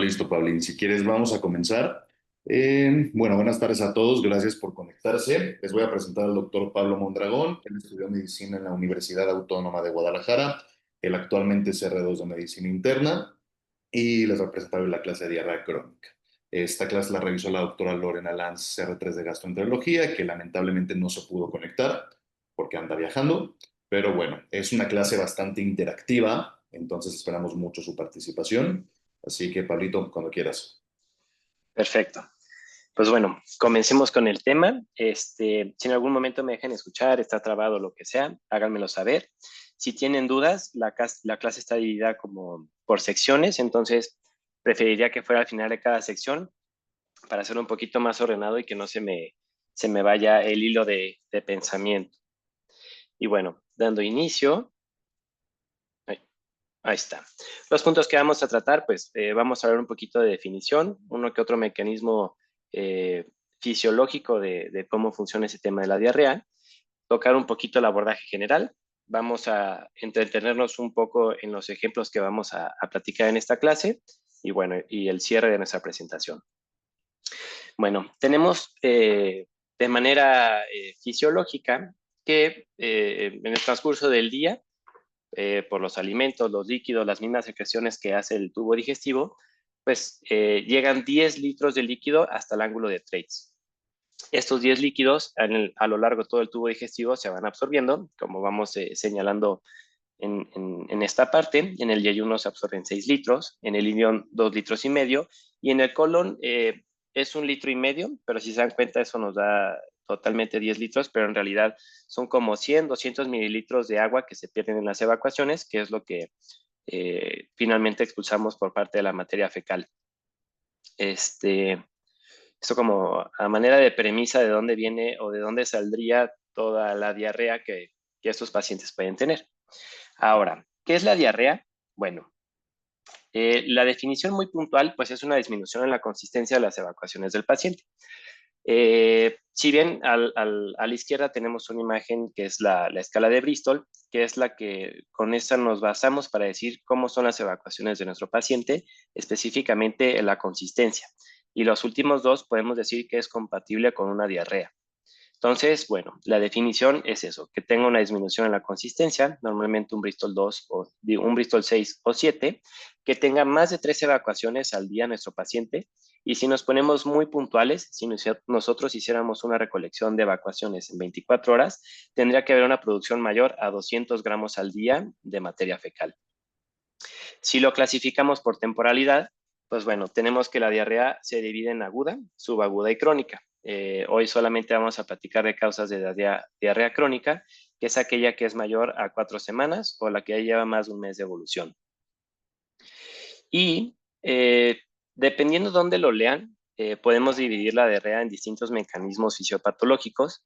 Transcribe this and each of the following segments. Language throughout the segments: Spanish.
Listo, Pablín. Si quieres, vamos a comenzar. Bueno, buenas tardes a todos. Gracias por conectarse. Les voy a presentar al doctor Pablo Mondragón. Él estudió medicina en la Universidad Autónoma de Guadalajara. Él actualmente es R2 de medicina interna y les voy a presentar hoy la clase de diarrea crónica. Esta clase la revisó la doctora Lorena Lanz, R3 de gastroenterología, que lamentablemente no se pudo conectar porque anda viajando. Pero bueno, es una clase bastante interactiva, entonces esperamos mucho su participación. Así que, Pablito, cuando quieras. Perfecto. Pues bueno, comencemos con el tema. Si en algún momento me dejan escuchar, está trabado o lo que sea, háganmelo saber. Si tienen dudas, la clase está dividida como por secciones, entonces preferiría que fuera al final de cada sección para hacerlo un poquito más ordenado y que no se me vaya el hilo de pensamiento. Y bueno, dando inicio, ahí, ahí está. Los puntos que vamos a tratar, pues vamos a ver un poquito de definición, uno que otro mecanismo eh, fisiológico de cómo funciona ese tema de la diarrea, tocar un poquito el abordaje general, vamos a entretenernos un poco en los ejemplos que vamos a platicar en esta clase y bueno, y el cierre de nuestra presentación. Bueno, tenemos de manera fisiológica que en el transcurso del día, por los alimentos, los líquidos, las mismas secreciones que hace el tubo digestivo, pues llegan 10 litros de líquido hasta el ángulo de Treitz. Estos 10 líquidos a lo largo de todo el tubo digestivo se van absorbiendo, como vamos señalando en esta parte. En el yeyuno se absorben 6 litros, en el ilion 2 litros y medio, y en el colon es 1,5 litros, pero si se dan cuenta eso nos da totalmente 10 litros, pero en realidad son como 100, 200 mililitros de agua que se pierden en las evacuaciones, que es lo que finalmente expulsamos por parte de la materia fecal. Esto como a manera de premisa de dónde viene o de dónde saldría toda la diarrea que estos pacientes pueden tener. Ahora, ¿qué es la diarrea? Bueno, la definición muy puntual, pues es una disminución en la consistencia de las evacuaciones del paciente. Si bien a la izquierda tenemos una imagen que es la escala de Bristol, que es la que con esta nos basamos para decir cómo son las evacuaciones de nuestro paciente, específicamente en la consistencia. Y los últimos dos podemos decir que es compatible con una diarrea. Entonces, bueno, la definición es eso, que tenga una disminución en la consistencia, normalmente un Bristol 2 o un Bristol 6 o 7, que tenga más de 3 evacuaciones al día nuestro paciente. Y si nos ponemos muy puntuales, si nosotros hiciéramos una recolección de evacuaciones en 24 horas, tendría que haber una producción mayor a 200 gramos al día de materia fecal. Si lo clasificamos por temporalidad, pues bueno, tenemos que la diarrea se divide en aguda, subaguda y crónica. Hoy solamente vamos a platicar de causas de diarrea crónica, que es aquella que es mayor a 4 semanas o la que ya lleva más de un mes de evolución. Y dependiendo de dónde lo lean, podemos dividir la diarrea en distintos mecanismos fisiopatológicos.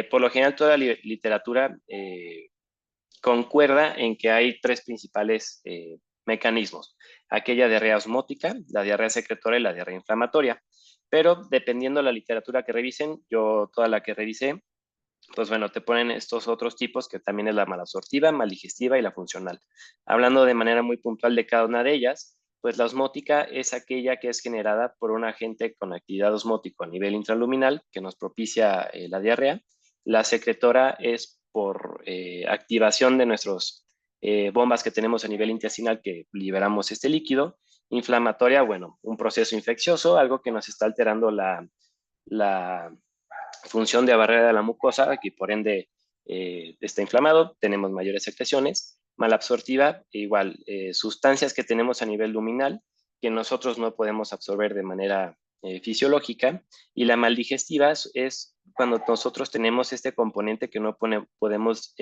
Por lo general, toda la literatura concuerda en que hay 3 principales mecanismos. Aquella diarrea osmótica, la diarrea secretora y la diarrea inflamatoria. Pero dependiendo de la literatura que revisen, yo toda la que revisé, pues bueno, te ponen estos otros tipos que también es la malabsortiva, maldigestiva y la funcional. Hablando de manera muy puntual de cada una de ellas, pues la osmótica es aquella que es generada por un agente con actividad osmótico a nivel intraluminal que nos propicia la diarrea. La secretora es por activación de nuestras bombas que tenemos a nivel intestinal que liberamos este líquido. Inflamatoria, bueno, un proceso infeccioso, algo que nos está alterando la función de barrera de la mucosa, que por ende está inflamado, tenemos mayores secreciones. Malabsortiva, igual, sustancias que tenemos a nivel luminal que nosotros no podemos absorber de manera fisiológica. Y la maldigestiva es cuando nosotros tenemos este componente que no podemos,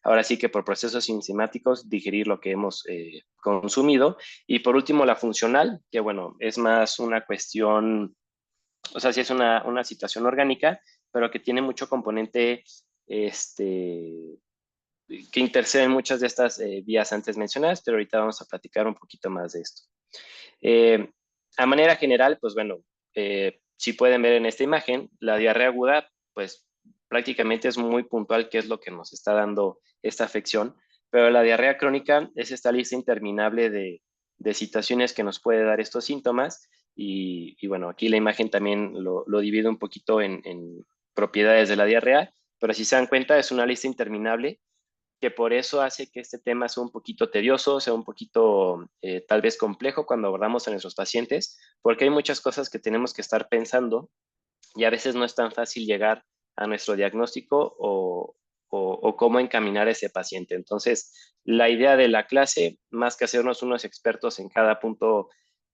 ahora sí que por procesos enzimáticos, digerir lo que hemos consumido. Y por último, la funcional, que bueno, es más una cuestión, o sea, sí es una situación orgánica, pero que tiene mucho componente que intercede en muchas de estas vías antes mencionadas, pero ahorita vamos a platicar un poquito más de esto. Eh, a manera general, pues bueno, si pueden ver en esta imagen, la diarrea aguda, pues prácticamente es muy puntual qué es lo que nos está dando esta afección, pero la diarrea crónica es esta lista interminable de situaciones que nos puede dar estos síntomas. Y bueno, aquí la imagen también lo divide un poquito en propiedades de la diarrea, pero si se dan cuenta es una lista interminable que por eso hace que este tema sea un poquito tedioso, sea un poquito tal vez complejo cuando abordamos a nuestros pacientes, porque hay muchas cosas que tenemos que estar pensando y a veces no es tan fácil llegar a nuestro diagnóstico o cómo encaminar a ese paciente. Entonces, la idea de la clase, más que hacernos unos expertos en cada punto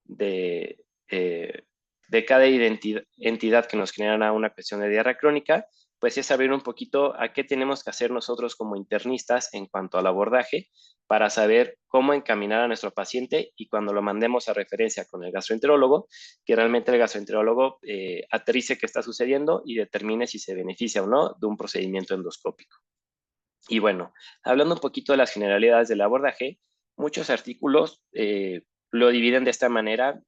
de, eh, de cada entidad que nos genera una cuestión de diarrea crónica, pues es saber un poquito a qué tenemos que hacer nosotros como internistas en cuanto al abordaje para saber cómo encaminar a nuestro paciente y cuando lo mandemos a referencia con el gastroenterólogo, que realmente el gastroenterólogo aterrice qué está sucediendo y determine si se beneficia o no de un procedimiento endoscópico. Y bueno, hablando un poquito de las generalidades del abordaje, muchos artículos lo dividen de esta manera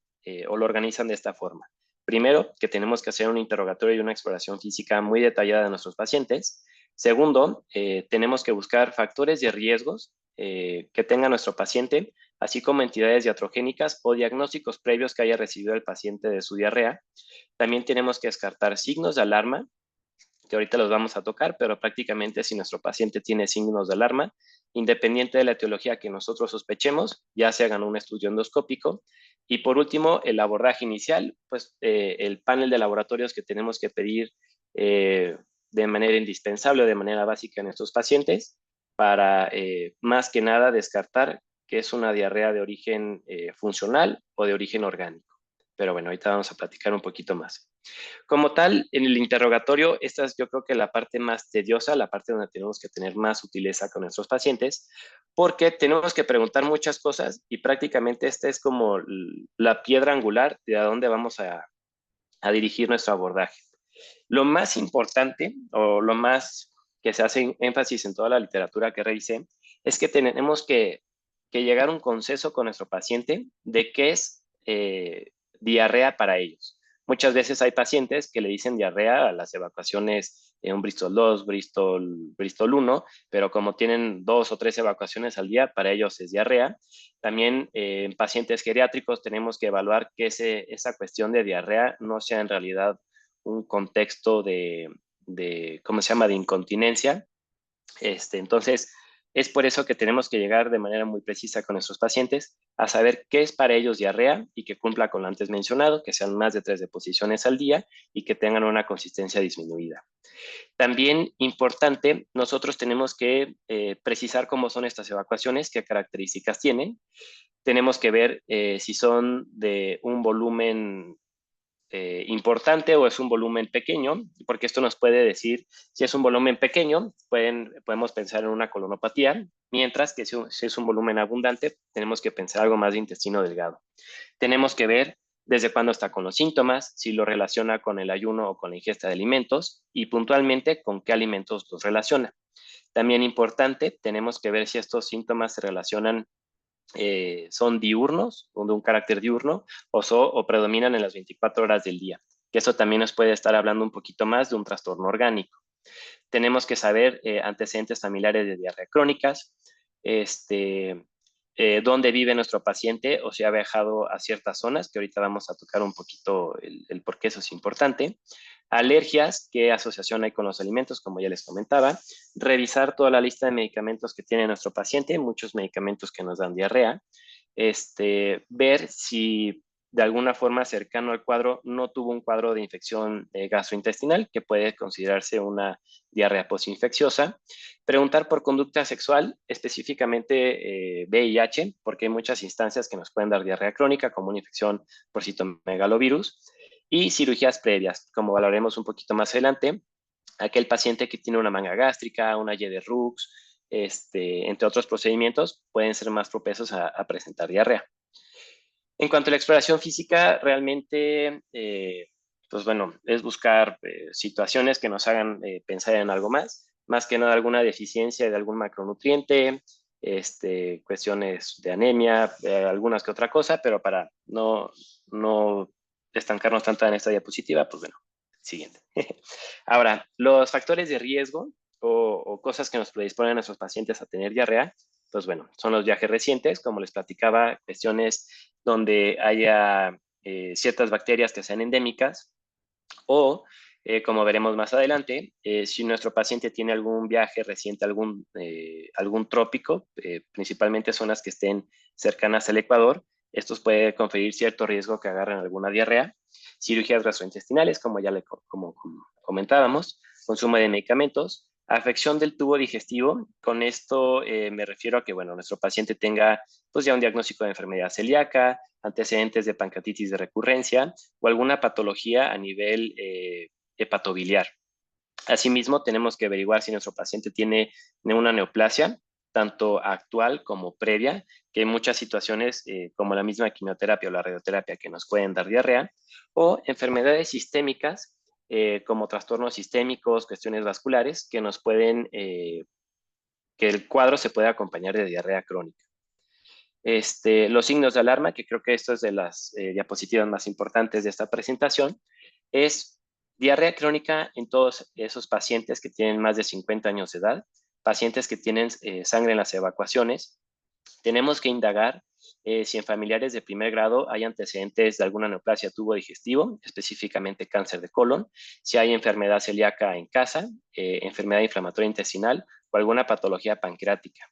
o lo organizan de esta forma. Primero, que tenemos que hacer un interrogatorio y una exploración física muy detallada de nuestros pacientes. Segundo, tenemos que buscar factores de riesgos que tenga nuestro paciente, así como entidades iatrogénicas o diagnósticos previos que haya recibido el paciente de su diarrea. También tenemos que descartar signos de alarma que ahorita los vamos a tocar, pero prácticamente si nuestro paciente tiene signos de alarma, independiente de la etiología que nosotros sospechemos, ya se hagan un estudio endoscópico. Y por último, el abordaje inicial, pues el panel de laboratorios que tenemos que pedir de manera indispensable o de manera básica en estos pacientes para más que nada descartar que es una diarrea de origen funcional o de origen orgánico. Pero bueno, ahorita vamos a platicar un poquito más. Como tal, en el interrogatorio, esta es yo creo que la parte más tediosa, la parte donde tenemos que tener más sutileza con nuestros pacientes, porque tenemos que preguntar muchas cosas y prácticamente esta es como la piedra angular de a dónde vamos a dirigir nuestro abordaje. Lo más importante o lo más que se hace énfasis en toda la literatura que revisé es que tenemos que llegar a un consenso con nuestro paciente de qué es diarrea para ellos. Muchas veces hay pacientes que le dicen diarrea a las evacuaciones de un Bristol 2, Bristol 1, pero como tienen 2 o 3 evacuaciones al día, para ellos es diarrea. También en pacientes geriátricos tenemos que evaluar que esa cuestión de diarrea no sea en realidad un contexto ¿cómo se llama?, de incontinencia. Entonces, es por eso que tenemos que llegar de manera muy precisa con nuestros pacientes a saber qué es para ellos diarrea y que cumpla con lo antes mencionado, que sean más de 3 deposiciones al día y que tengan una consistencia disminuida. También importante, nosotros tenemos que precisar cómo son estas evacuaciones, qué características tienen. Tenemos que ver si son de un volumen importante o es un volumen pequeño, porque esto nos puede decir si es un volumen pequeño, podemos pensar en una colonopatía, mientras que si es un volumen abundante, tenemos que pensar algo más de intestino delgado. Tenemos que ver desde cuándo está con los síntomas, si lo relaciona con el ayuno o con la ingesta de alimentos y puntualmente con qué alimentos los relaciona. También importante, tenemos que ver si estos síntomas se relacionan son diurnos, de un carácter diurno, o predominan en las 24 horas del día, que eso también nos puede estar hablando un poquito más de un trastorno orgánico. Tenemos que saber antecedentes familiares de diarrea crónicas, dónde vive nuestro paciente o si ha viajado a ciertas zonas, que ahorita vamos a tocar un poquito el por qué eso es importante. Alergias, qué asociación hay con los alimentos, como ya les comentaba. Revisar toda la lista de medicamentos que tiene nuestro paciente, muchos medicamentos que nos dan diarrea. Ver si de alguna forma cercano al cuadro no tuvo un cuadro de infección gastrointestinal, que puede considerarse una diarrea postinfecciosa. Preguntar por conducta sexual, específicamente VIH, porque hay muchas instancias que nos pueden dar diarrea crónica, como una infección por citomegalovirus. Y cirugías previas, como valoraremos un poquito más adelante, aquel paciente que tiene una manga gástrica, una Y de Rux, entre otros procedimientos, pueden ser más propensos a presentar diarrea. En cuanto a la exploración física, realmente, pues bueno, es buscar situaciones que nos hagan pensar en algo más que nada alguna deficiencia de algún macronutriente, cuestiones de anemia, algunas que otra cosa, pero para no estancarnos tanto en esta diapositiva, pues bueno, siguiente. Ahora, los factores de riesgo o cosas que nos predisponen a nuestros pacientes a tener diarrea pues bueno, son los viajes recientes, como les platicaba, cuestiones donde haya ciertas bacterias que sean endémicas o, como veremos más adelante, si nuestro paciente tiene algún viaje reciente, algún trópico, principalmente zonas que estén cercanas al Ecuador, estos puede conferir cierto riesgo que agarren alguna diarrea. Cirugías gastrointestinales, como ya como comentábamos, consumo de medicamentos, afección del tubo digestivo. Con esto me refiero a que, bueno, nuestro paciente tenga pues ya un diagnóstico de enfermedad celíaca, antecedentes de pancreatitis de recurrencia o alguna patología a nivel hepatobiliar. Asimismo, tenemos que averiguar si nuestro paciente tiene una neoplasia, tanto actual como previa, que hay muchas situaciones como la misma quimioterapia o la radioterapia que nos pueden dar diarrea, o enfermedades sistémicas como trastornos sistémicos, cuestiones vasculares, que nos pueden, que el cuadro se puede acompañar de diarrea crónica. Los signos de alarma, que creo que esto es de las diapositivas más importantes de esta presentación, es diarrea crónica en todos esos pacientes que tienen más de 50 años de edad, pacientes que tienen sangre en las evacuaciones. Tenemos que indagar si en familiares de primer grado hay antecedentes de alguna neoplasia tubo digestivo, específicamente cáncer de colon, si hay enfermedad celíaca en casa, enfermedad inflamatoria intestinal o alguna patología pancreática.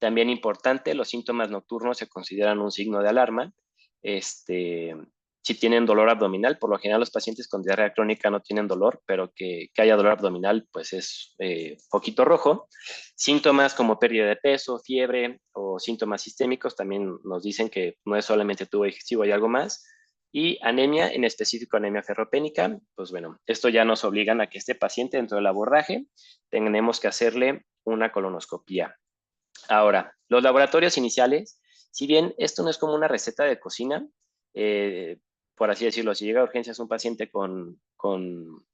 También importante, los síntomas nocturnos se consideran un signo de alarma. Si tienen dolor abdominal, por lo general los pacientes con diarrea crónica no tienen dolor, pero que haya dolor abdominal, pues es poquito rojo. Síntomas como pérdida de peso, fiebre o síntomas sistémicos también nos dicen que no es solamente tubo digestivo, hay algo más. Y anemia, en específico anemia ferropénica, pues bueno, esto ya nos obligan a que este paciente dentro del abordaje tenemos que hacerle una colonoscopía. Ahora, los laboratorios iniciales, si bien esto no es como una receta de cocina, eh, por así decirlo, si llega a urgencias un paciente con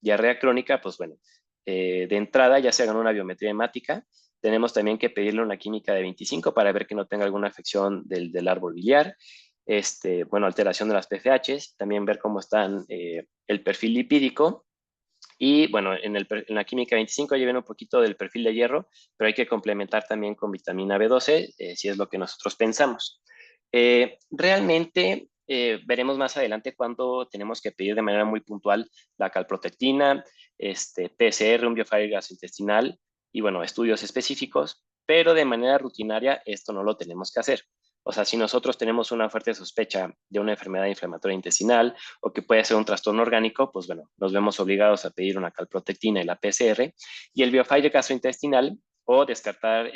diarrea crónica, pues bueno, de entrada ya se hagan una biometría hemática. Tenemos también que pedirle una química de 25 para ver que no tenga alguna afección del árbol biliar. Bueno, alteración de las PFHs, también ver cómo están el perfil lipídico y bueno, en la química 25 llevan un poquito del perfil de hierro, pero hay que complementar también con vitamina B12, si es lo que nosotros pensamos. Realmente veremos más adelante cuándo tenemos que pedir de manera muy puntual la calprotectina, PCR, un biofile gastrointestinal y bueno, estudios específicos, pero de manera rutinaria esto no lo tenemos que hacer. O sea, si nosotros tenemos una fuerte sospecha de una enfermedad inflamatoria intestinal o que puede ser un trastorno orgánico, pues bueno, nos vemos obligados a pedir una calprotectina y la PCR. Y el biofile gastrointestinal o descartar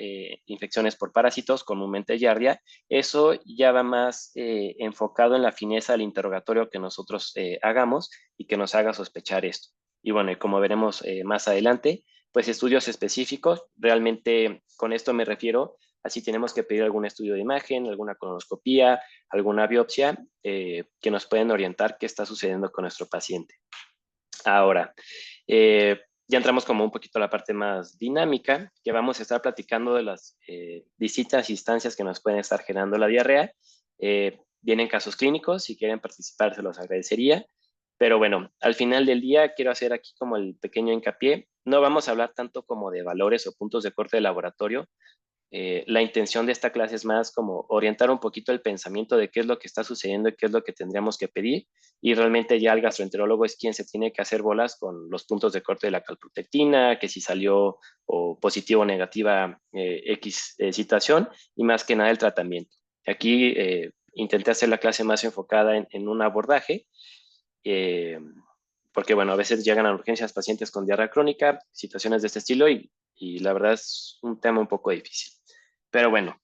infecciones por parásitos, comúnmente Giardia, eso ya va más enfocado en la fineza del interrogatorio que nosotros hagamos y que nos haga sospechar esto. Y bueno, y como veremos más adelante, pues estudios específicos, realmente con esto me refiero así tenemos que pedir algún estudio de imagen, alguna colonoscopía, alguna biopsia que nos pueden orientar qué está sucediendo con nuestro paciente. Ahora, ya entramos como un poquito a la parte más dinámica, que vamos a estar platicando de las distintas instancias que nos pueden estar generando la diarrea. Vienen casos clínicos, si quieren participar se los agradecería. Pero bueno, al final del día quiero hacer aquí como el pequeño hincapié. No vamos a hablar tanto como de valores o puntos de corte de laboratorio, la intención de esta clase es más como orientar un poquito el pensamiento de qué es lo que está sucediendo y qué es lo que tendríamos que pedir. Y realmente ya el gastroenterólogo es quien se tiene que hacer bolas con los puntos de corte de la calprotectina, que si salió o positivo o negativa X situación y más que nada el tratamiento. Aquí intenté hacer la clase más enfocada en un abordaje. Porque bueno, a veces llegan a urgencias pacientes con diarrea crónica, situaciones de este estilo y la verdad es un tema un poco difícil. Pero bueno,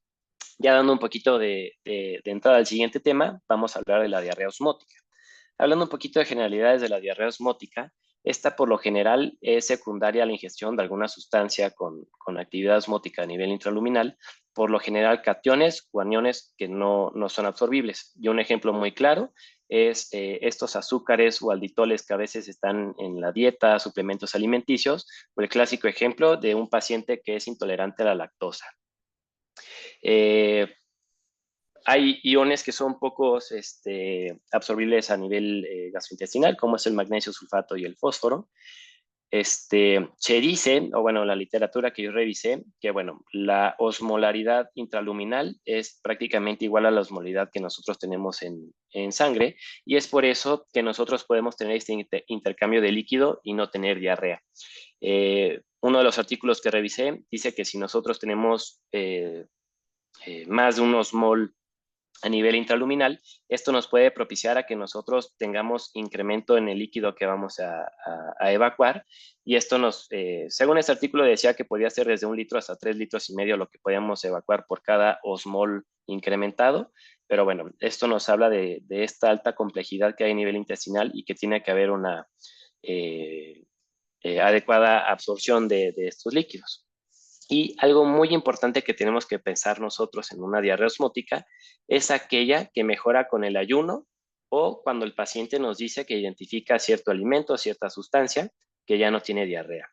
ya dando un poquito de entrada al siguiente tema, vamos a hablar de la diarrea osmótica. Hablando un poquito de generalidades de la diarrea osmótica, esta por lo general es secundaria a la ingestión de alguna sustancia con actividad osmótica a nivel intraluminal, por lo general cationes o aniones que no son absorbibles. Y un ejemplo muy claro es estos azúcares o alditoles que a veces están en la dieta, suplementos alimenticios, o el clásico ejemplo de un paciente que es intolerante a la lactosa. Eh, Hay iones que son pocos absorbibles a nivel gastrointestinal, como es el magnesio sulfato y el fósforo. Se dice, o bueno, la literatura que yo revisé, que bueno, la osmolaridad intraluminal es prácticamente igual a la osmolaridad que nosotros tenemos en sangre, y es por eso que nosotros podemos tener este intercambio de líquido y no tener diarrea. Uno de los artículos que revisé dice que si nosotros tenemos más de un osmol a nivel intraluminal, esto nos puede propiciar a que nosotros tengamos incremento en el líquido que vamos a evacuar, y esto según este artículo decía que podía ser desde 1 litro hasta 3,5 litros lo que podíamos evacuar por cada osmol incrementado, pero bueno, esto nos habla de esta alta complejidad que hay a nivel intestinal y que tiene que haber una eh, adecuada absorción de estos líquidos. Y algo muy importante que tenemos que pensar nosotros en una diarrea osmótica es aquella que mejora con el ayuno o cuando el paciente nos dice que identifica cierto alimento, cierta sustancia, que ya no tiene diarrea.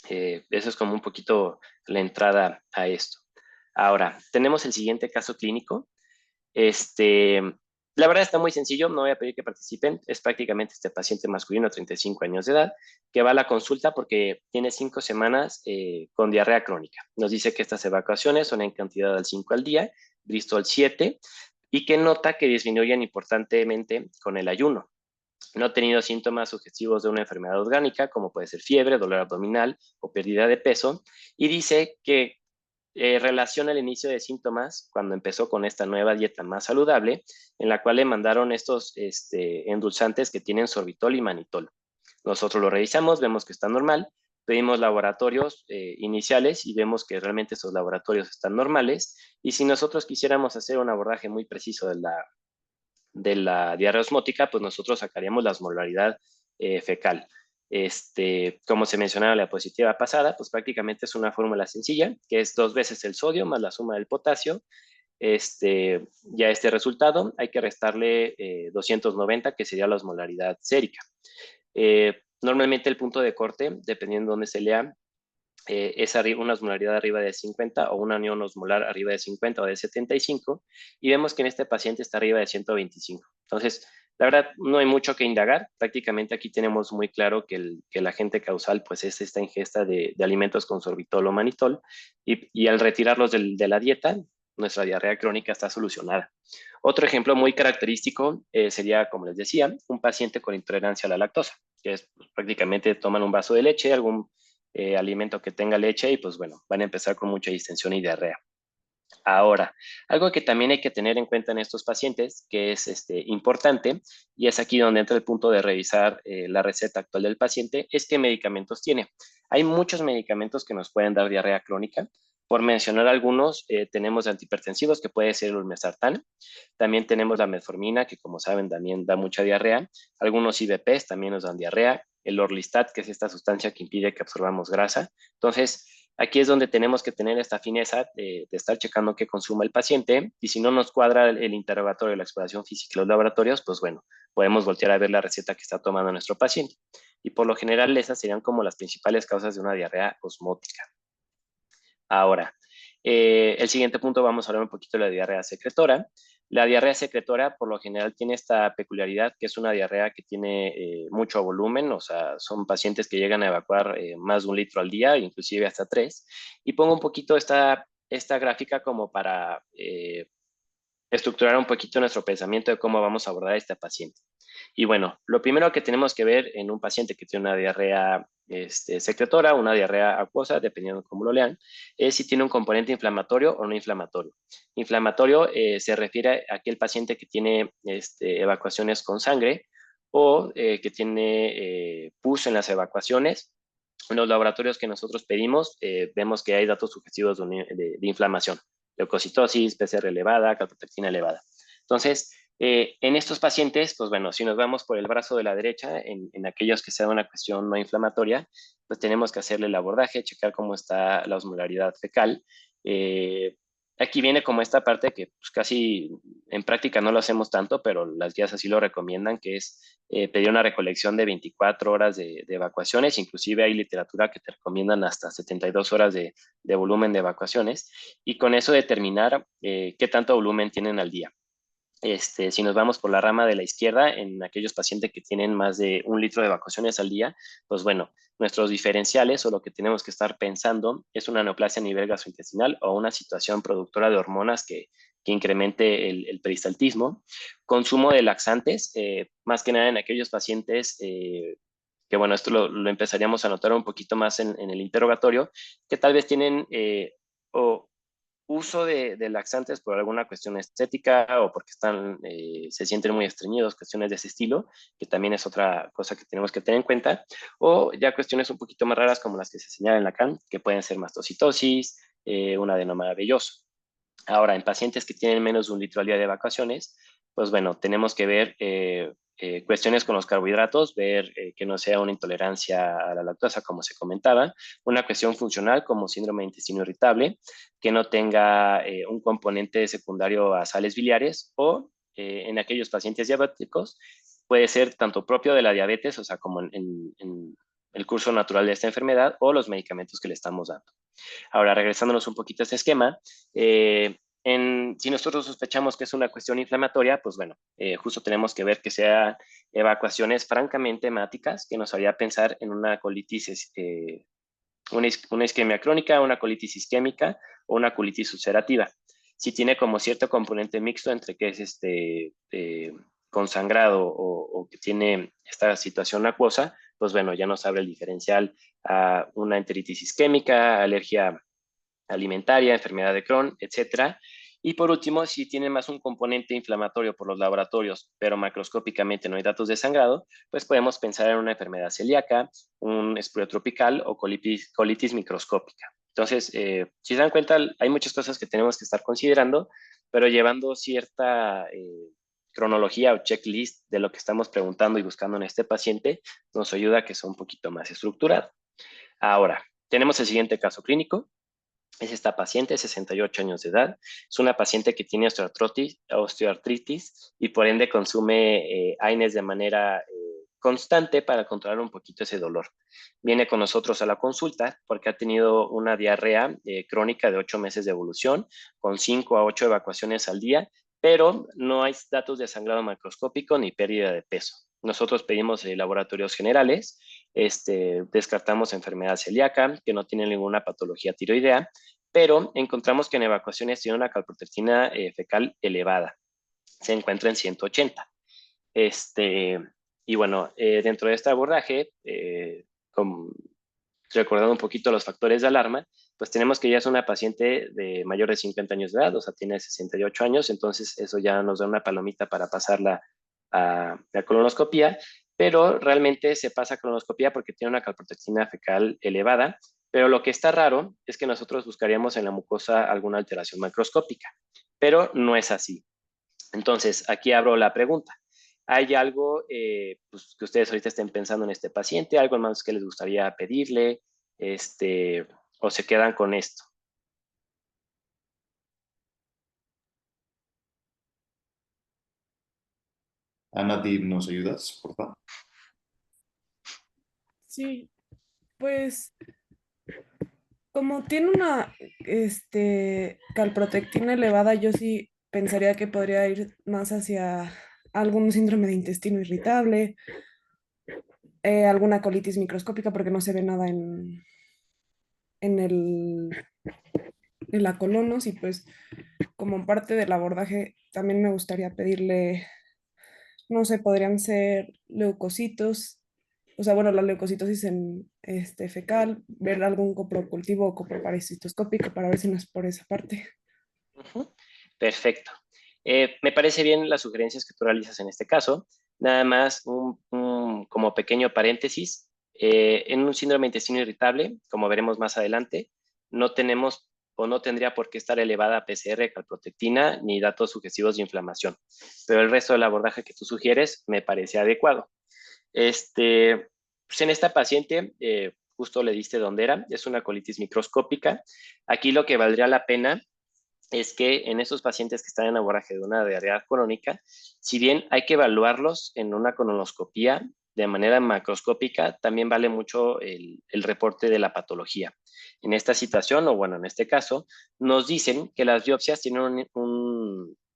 Eso es como un poquito la entrada a esto. Ahora, tenemos el siguiente caso clínico. Este, la verdad está muy sencillo, no voy a pedir que participen. Es prácticamente este paciente masculino, 35 años de edad, que va a la consulta porque tiene 5 semanas con diarrea crónica. Nos dice que estas evacuaciones son en cantidad del 5 al día, Bristol 7, y que nota que disminuyen importantemente con el ayuno. No ha tenido síntomas sugestivos de una enfermedad orgánica, como puede ser fiebre, dolor abdominal o pérdida de peso, y dice que relaciona el inicio de síntomas cuando empezó con esta nueva dieta más saludable, en la cual le mandaron estos endulzantes que tienen sorbitol y manitol. Nosotros lo revisamos, vemos que está normal, pedimos laboratorios iniciales y vemos que realmente esos laboratorios están normales, y si nosotros quisiéramos hacer un abordaje muy preciso de la diarrea osmótica, pues nosotros sacaríamos la osmolaridad fecal. Como se mencionaba en la diapositiva pasada, pues prácticamente es una fórmula sencilla, que es 2 veces el sodio más la suma del potasio. Ya este resultado hay que restarle 290, que sería la osmolaridad sérica. Normalmente el punto de corte, dependiendo de dónde se lea, es una osmolaridad arriba de 50 o una unión osmolar arriba de 50 o de 75, y vemos que en este paciente está arriba de 125. Entonces, la verdad, no hay mucho que indagar. Prácticamente aquí tenemos muy claro que el agente causal pues es esta ingesta de alimentos con sorbitol o manitol, y al retirarlos de la dieta, nuestra diarrea crónica está solucionada. Otro ejemplo muy característico sería, como les decía, un paciente con intolerancia a la lactosa, que es pues, prácticamente toman un vaso de leche, algún alimento que tenga leche, y pues bueno, van a empezar con mucha distensión y diarrea. Ahora, algo que también hay que tener en cuenta en estos pacientes, que es importante, y es aquí donde entra el punto de revisar la receta actual del paciente, es qué medicamentos tiene. Hay muchos medicamentos que nos pueden dar diarrea crónica. Por mencionar algunos, tenemos antihipertensivos, que puede ser el olmesartán. También tenemos la metformina, que como saben también da mucha diarrea. Algunos IVPs también nos dan diarrea. El Orlistat, que es esta sustancia que impide que absorbamos grasa. Entonces, aquí es donde tenemos que tener esta fineza de estar checando qué consuma el paciente, y si no nos cuadra el interrogatorio, la exploración física y los laboratorios, pues bueno, podemos voltear a ver la receta que está tomando nuestro paciente. Y por lo general esas serían como las principales causas de una diarrea osmótica. Ahora, el siguiente punto, vamos a hablar un poquito de la diarrea secretora. La diarrea secretora por lo general tiene esta peculiaridad, que es una diarrea que tiene mucho volumen, o sea, son pacientes que llegan a evacuar más de 1 litro al día, inclusive hasta 3. Y pongo un poquito esta gráfica como para estructurar un poquito nuestro pensamiento de cómo vamos a abordar a este paciente. Y bueno, lo primero que tenemos que ver en un paciente que tiene una diarrea secretora, una diarrea acuosa, dependiendo de cómo lo lean, es si tiene un componente inflamatorio o no inflamatorio. Inflamatorio se refiere a aquel paciente que tiene evacuaciones con sangre, o que tiene pus en las evacuaciones. En los laboratorios que nosotros pedimos, vemos que hay datos sugestivos de inflamación, leucocitosis, PCR elevada, calprotectina elevada. Entonces, en estos pacientes, pues bueno, si nos vamos por el brazo de la derecha, en aquellos que sea una cuestión no inflamatoria, pues tenemos que hacerle el abordaje, checar cómo está la osmolaridad fecal. Aquí viene como esta parte que pues, casi en práctica no lo hacemos tanto, pero las guías así lo recomiendan, que es pedir una recolección de 24 horas de evacuaciones. Inclusive hay literatura que te recomiendan hasta 72 horas de volumen de evacuaciones, y con eso determinar qué tanto volumen tienen al día. Si nos vamos por la rama de la izquierda, en aquellos pacientes que tienen más de 1 litro de evacuaciones al día, pues bueno, nuestros diferenciales o lo que tenemos que estar pensando es una neoplasia a nivel gastrointestinal o una situación productora de hormonas que incremente el peristaltismo. Consumo de laxantes, más que nada en aquellos pacientes que bueno, esto lo empezaríamos a notar un poquito más en el interrogatorio, que tal vez tienen o uso de laxantes por alguna cuestión estética o porque se sienten muy estreñidos, cuestiones de ese estilo, que también es otra cosa que tenemos que tener en cuenta, o ya cuestiones un poquito más raras como las que se señalan en la CAN, que pueden ser mastocitosis, un adenoma velloso. Ahora, en pacientes que tienen menos de 1 litro al día de vacaciones, pues bueno, tenemos que ver cuestiones con los carbohidratos, ver que no sea una intolerancia a la lactosa, como se comentaba, una cuestión funcional como síndrome de intestino irritable, que no tenga un componente secundario a sales biliares o en aquellos pacientes diabéticos puede ser tanto propio de la diabetes, o sea, como en el curso natural de esta enfermedad o los medicamentos que le estamos dando. Ahora, regresándonos un poquito a este esquema, si nosotros sospechamos que es una cuestión inflamatoria, pues bueno, justo tenemos que ver que sean evacuaciones francamente hemáticas, que nos haría pensar en una colitis, una isquemia crónica, una colitis isquémica o una colitis ulcerativa. Si tiene como cierto componente mixto entre que es consangrado o que tiene esta situación acuosa, pues bueno, ya nos abre el diferencial a una enteritis isquémica, alergia alimentaria, enfermedad de Crohn, etcétera. Y por último, si tiene más un componente inflamatorio por los laboratorios, pero macroscópicamente no hay datos de sangrado, pues podemos pensar en una enfermedad celíaca, un espurio tropical o colitis microscópica. Entonces, si se dan cuenta, hay muchas cosas que tenemos que estar considerando, pero llevando cierta cronología o checklist de lo que estamos preguntando y buscando en este paciente, nos ayuda a que sea un poquito más estructurado. Ahora, tenemos el siguiente caso clínico. Es esta paciente, 68 años de edad. Es una paciente que tiene osteoartritis y por ende consume AINES de manera constante para controlar un poquito ese dolor. Viene con nosotros a la consulta porque ha tenido una diarrea crónica de 8 meses de evolución, con 5 a 8 evacuaciones al día, pero no hay datos de sangrado macroscópico ni pérdida de peso. Nosotros pedimos laboratorios generales, descartamos enfermedad celíaca, que no tiene ninguna patología tiroidea, pero encontramos que en evacuaciones tiene una calprotectina fecal elevada. Se encuentra en 180. Y bueno, dentro de este abordaje, recordando un poquito los factores de alarma, pues tenemos que ya es una paciente de mayor de 50 años de edad, o sea, tiene 68 años, entonces eso ya nos da una palomita para pasarla a la colonoscopía, pero realmente se pasa a colonoscopía porque tiene una calprotectina fecal elevada, pero lo que está raro es que nosotros buscaríamos en la mucosa alguna alteración macroscópica, pero no es así. Entonces, aquí abro la pregunta. ¿Hay algo pues, que ustedes ahorita estén pensando en este paciente? ¿Algo más que les gustaría pedirle? ¿O se quedan con esto? Ana, Dib, ¿nos ayudas, por favor? Sí, pues como tiene una calprotectina elevada, yo sí pensaría que podría ir más hacia algún síndrome de intestino irritable, alguna colitis microscópica porque no se ve nada en en la colonos y pues como parte del abordaje también me gustaría pedirle, no sé, podrían ser leucocitos, o sea, bueno, la leucocitosis en fecal, ver algún coprocultivo o coproparasitoscópico para ver si no es por esa parte. Ujú. Perfecto. Me parece bien las sugerencias que tú realizas en este caso. Nada más como pequeño paréntesis, en un síndrome de intestino irritable, como veremos más adelante, no tenemos o no tendría por qué estar elevada PCR, calprotectina, ni datos sugestivos de inflamación. Pero el resto del abordaje que tú sugieres me parece adecuado. Pues en esta paciente, justo le diste dónde era, es una colitis microscópica. Aquí lo que valdría la pena es que en esos pacientes que están en abordaje de una diarrea crónica, si bien hay que evaluarlos en una colonoscopía de manera macroscópica, también vale mucho el reporte de la patología. En esta situación, o bueno, en este caso, nos dicen que las biopsias tienen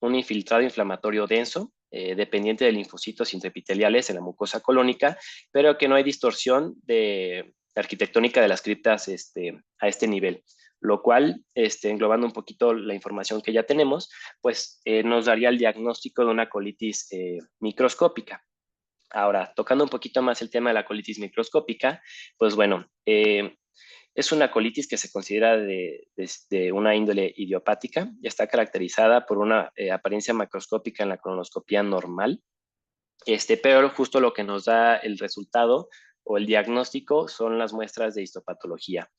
un infiltrado inflamatorio denso, dependiente de linfocitos intraepiteliales en la mucosa colónica, pero que no hay distorsión de arquitectónica de las criptas a este nivel, lo cual, englobando un poquito la información que ya tenemos, pues nos daría el diagnóstico de una colitis microscópica. Ahora, tocando un poquito más el tema de la colitis microscópica, pues bueno, es una colitis que se considera de una índole idiopática y está caracterizada por una apariencia macroscópica en la colonoscopía normal, pero justo lo que nos da el resultado o el diagnóstico son las muestras de histopatología.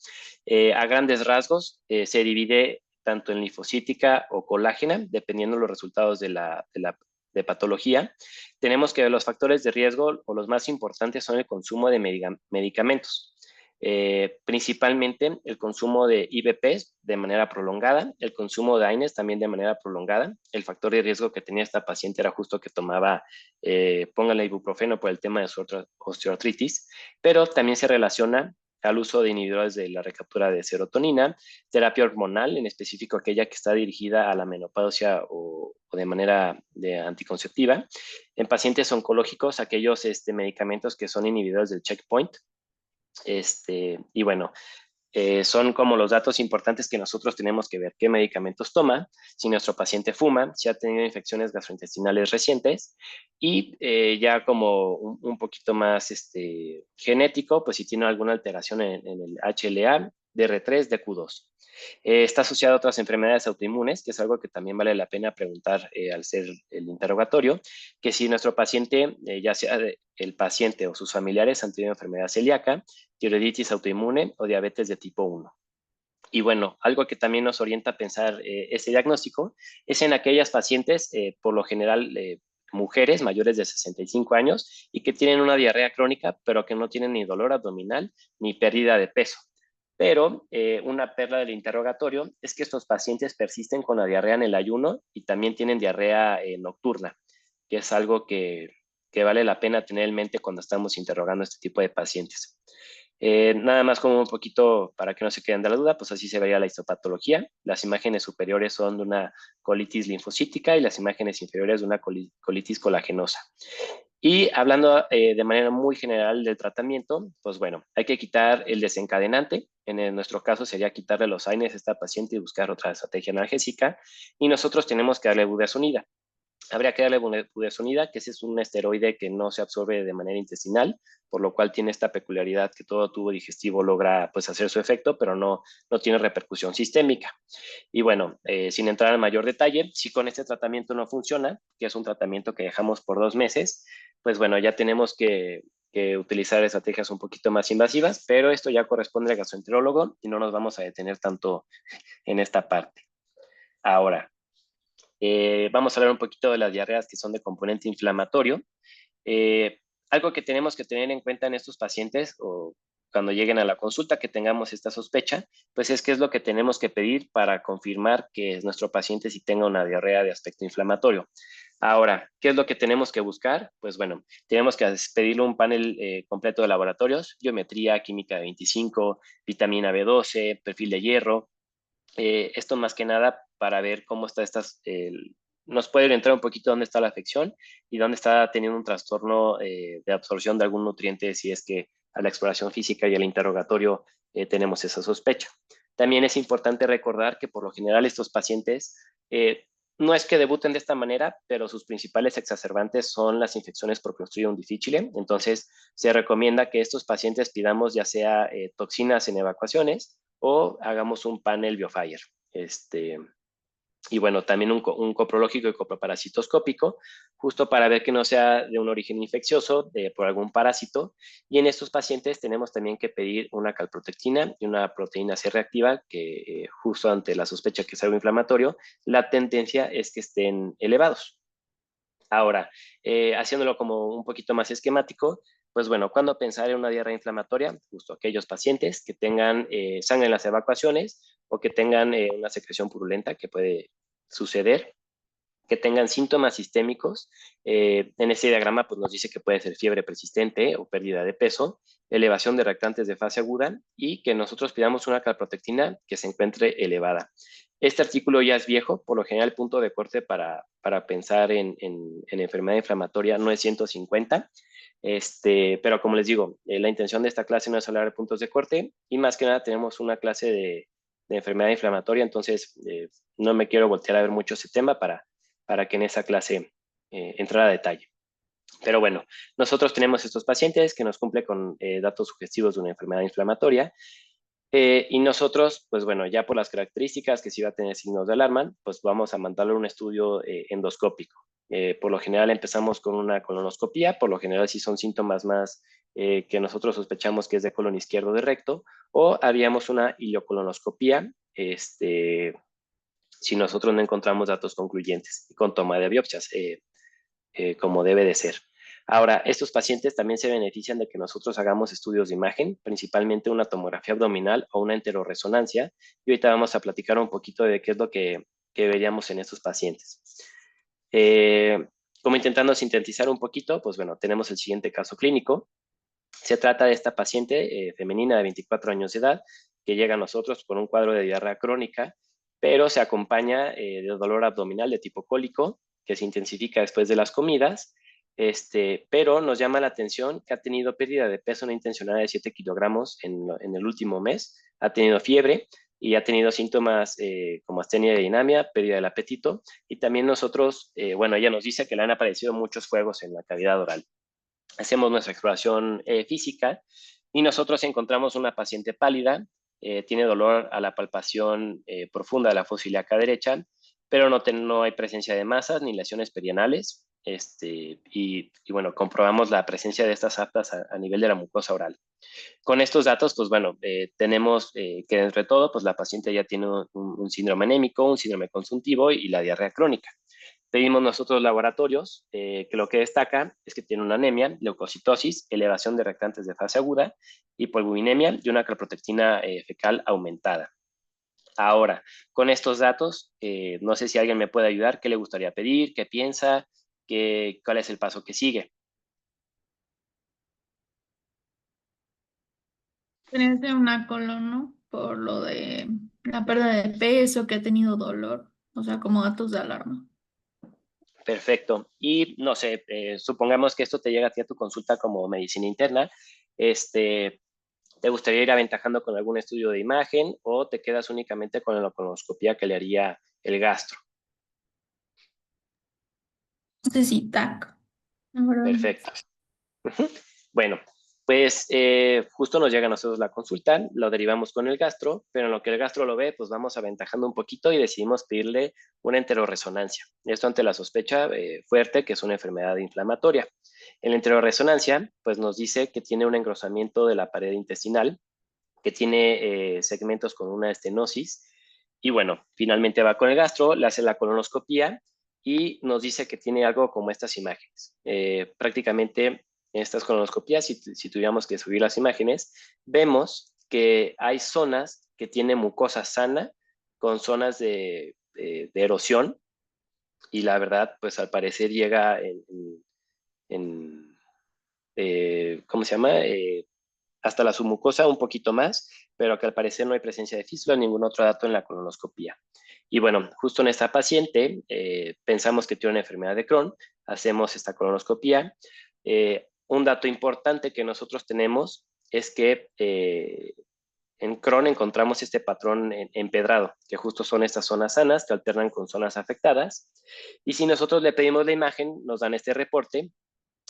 A grandes rasgos, se divide tanto en linfocítica o colágena, dependiendo de los resultados de patología. Tenemos que los factores de riesgo o los más importantes son el consumo de medicamentos. Principalmente el consumo de IVPs de manera prolongada, el consumo de AINES también de manera prolongada. El factor de riesgo que tenía esta paciente era justo que tomaba, póngale ibuprofeno por el tema de su osteoartritis, pero también se relaciona al uso de inhibidores de la recaptura de serotonina, terapia hormonal, en específico aquella que está dirigida a la menopausia o de manera anticonceptiva. En pacientes oncológicos, aquellos medicamentos que son inhibidores del checkpoint. Y bueno, son como los datos importantes que nosotros tenemos que ver: qué medicamentos toma, si nuestro paciente fuma, si ha tenido infecciones gastrointestinales recientes y ya como un poquito más genético, pues si tiene alguna alteración en el HLA, DR3, DQ2. Está asociado a otras enfermedades autoinmunes, que es algo que también vale la pena preguntar al ser el interrogatorio, que si nuestro paciente, ya sea el paciente o sus familiares han tenido enfermedad celíaca, tiroiditis autoinmune o diabetes de tipo 1. Y bueno, algo que también nos orienta a pensar ese diagnóstico es en aquellas pacientes, por lo general, mujeres mayores de 65 años y que tienen una diarrea crónica, pero que no tienen ni dolor abdominal ni pérdida de peso. Pero una perla del interrogatorio es que estos pacientes persisten con la diarrea en el ayuno y también tienen diarrea nocturna, que es algo que vale la pena tener en mente cuando estamos interrogando a este tipo de pacientes. Nada más como un poquito para que no se queden de la duda, pues así se vería la histopatología. Las imágenes superiores son de una colitis linfocítica y las imágenes inferiores de una colitis colagenosa. Y hablando de manera muy general del tratamiento, pues bueno, hay que quitar el desencadenante. Nuestro caso sería quitarle los AINES a esta paciente y buscar otra estrategia analgésica. Y nosotros tenemos que darle budesonida. Habría que darle budesonida, que ese es un esteroide que no se absorbe de manera intestinal, por lo cual tiene esta peculiaridad que todo tubo digestivo logra pues hacer su efecto, pero no tiene repercusión sistémica. Y bueno, sin entrar en mayor detalle, si con este tratamiento no funciona, que es un tratamiento que dejamos por 2 meses, pues bueno, ya tenemos que utilizar estrategias un poquito más invasivas, pero esto ya corresponde al gastroenterólogo y no nos vamos a detener tanto en esta parte. Ahora, vamos a hablar un poquito de las diarreas que son de componente inflamatorio. Algo que tenemos que tener en cuenta en estos pacientes o cuando lleguen a la consulta que tengamos esta sospecha, pues es qué es lo que tenemos que pedir para confirmar que nuestro paciente sí tenga una diarrea de aspecto inflamatorio. Ahora, ¿qué es lo que tenemos que buscar? Pues bueno, tenemos que pedirle un panel completo de laboratorios: biometría, química de 25, vitamina B12, perfil de hierro. Esto más que nada para ver cómo está nos puede orientar un poquito dónde está la afección y dónde está teniendo un trastorno de absorción de algún nutriente, si es que a la exploración física y al interrogatorio tenemos esa sospecha. También es importante recordar que por lo general estos pacientes no es que debuten de esta manera, pero sus principales exacerbantes son las infecciones por Clostridium difficile. Entonces, se recomienda que estos pacientes pidamos ya sea toxinas en evacuaciones o hagamos un panel BioFire. Y bueno, también un coprológico y coproparasitoscópico, justo para ver que no sea de un origen infeccioso por algún parásito. Y en estos pacientes tenemos también que pedir una calprotectina y una proteína C reactiva, que justo ante la sospecha que es algo inflamatorio, la tendencia es que estén elevados. Ahora, haciéndolo como un poquito más esquemático, pues bueno, ¿cuándo pensar en una diarrea inflamatoria? Justo aquellos pacientes que tengan sangre en las evacuaciones o que tengan una secreción purulenta, que puede suceder, que tengan síntomas sistémicos. En este diagrama pues nos dice que puede ser fiebre persistente o pérdida de peso, elevación de reactantes de fase aguda y que nosotros pidamos una calprotectina que se encuentre elevada. Este artículo ya es viejo, por lo general el punto de corte para pensar en enfermedad inflamatoria no es 150, pero como les digo, la intención de esta clase no es hablar de puntos de corte y más que nada tenemos una clase de enfermedad inflamatoria, entonces no me quiero voltear a ver mucho ese tema para que en esa clase entrara a detalle. Pero bueno, nosotros tenemos estos pacientes que nos cumplen con datos sugestivos de una enfermedad inflamatoria y nosotros, pues bueno, ya por las características que sí va a tener signos de alarma, pues vamos a mandarle un estudio endoscópico. Por lo general empezamos con una colonoscopía, por lo general sí son síntomas más que nosotros sospechamos que es de colon izquierdo de recto, o haríamos una ileocolonoscopía, si nosotros no encontramos datos concluyentes, con toma de biopsias, como debe de ser. Ahora, estos pacientes también se benefician de que nosotros hagamos estudios de imagen, principalmente una tomografía abdominal o una enteroresonancia, y ahorita vamos a platicar un poquito de qué es lo que veríamos en estos pacientes. Como intentando sintetizar un poquito, pues bueno, tenemos el siguiente caso clínico. Se trata de esta paciente femenina de 24 años de edad que llega a nosotros por un cuadro de diarrea crónica, pero se acompaña de dolor abdominal de tipo cólico que se intensifica después de las comidas, pero nos llama la atención que ha tenido pérdida de peso no intencionada de 7 kilogramos en el último mes, ha tenido fiebre y ha tenido síntomas como astenia de dinamia, pérdida del apetito, y también nosotros, bueno, ella nos dice que le han aparecido muchos fuegos en la cavidad oral. Hacemos nuestra exploración física y nosotros encontramos una paciente pálida, tiene dolor a la palpación profunda de la fosa ilíaca derecha, pero no hay presencia de masas ni lesiones perianales, y bueno, comprobamos la presencia de estas aftas a nivel de la mucosa oral. Con estos datos, pues bueno, tenemos que entre todo, pues la paciente ya tiene un síndrome anémico, un síndrome consuntivo y la diarrea crónica. Pedimos nosotros laboratorios, que lo que destaca es que tiene una anemia, leucocitosis, elevación de reactantes de fase aguda, hipoalbuminemia y una calprotectina fecal aumentada. Ahora, con estos datos, no sé si alguien me puede ayudar, qué le gustaría pedir, qué piensa, cuál es el paso que sigue. Tiene una colon, ¿no? Por lo de la pérdida de peso, que ha tenido dolor, o sea, como datos de alarma. Perfecto. Y no sé, supongamos que esto te llega a ti a tu consulta como medicina interna, ¿te gustaría ir aventajando con algún estudio de imagen o te quedas únicamente con la colonoscopia que le haría el gastro? No sé si TAC. La verdad. Perfecto. Bueno, pues justo nos llega a nosotros la consulta, lo derivamos con el gastro, pero en lo que el gastro lo ve, pues vamos aventajando un poquito y decidimos pedirle una enteroresonancia. Esto ante la sospecha fuerte que es una enfermedad inflamatoria. En la enteroresonancia, pues nos dice que tiene un engrosamiento de la pared intestinal, que tiene segmentos con una estenosis, y bueno, finalmente va con el gastro, le hace la colonoscopía y nos dice que tiene algo como estas imágenes. Prácticamente en estas colonoscopías, si tuviéramos que subir las imágenes, vemos que hay zonas que tienen mucosa sana con zonas de erosión, y la verdad, pues al parecer llega ¿cómo se llama? Hasta la submucosa un poquito más, pero que al parecer no hay presencia de fístula, ningún otro dato en la colonoscopía. Y bueno, justo en esta paciente pensamos que tiene una enfermedad de Crohn, hacemos esta colonoscopía. Un dato importante que nosotros tenemos es que en Crohn encontramos este patrón empedrado, que justo son estas zonas sanas que alternan con zonas afectadas. Y si nosotros le pedimos la imagen, nos dan este reporte.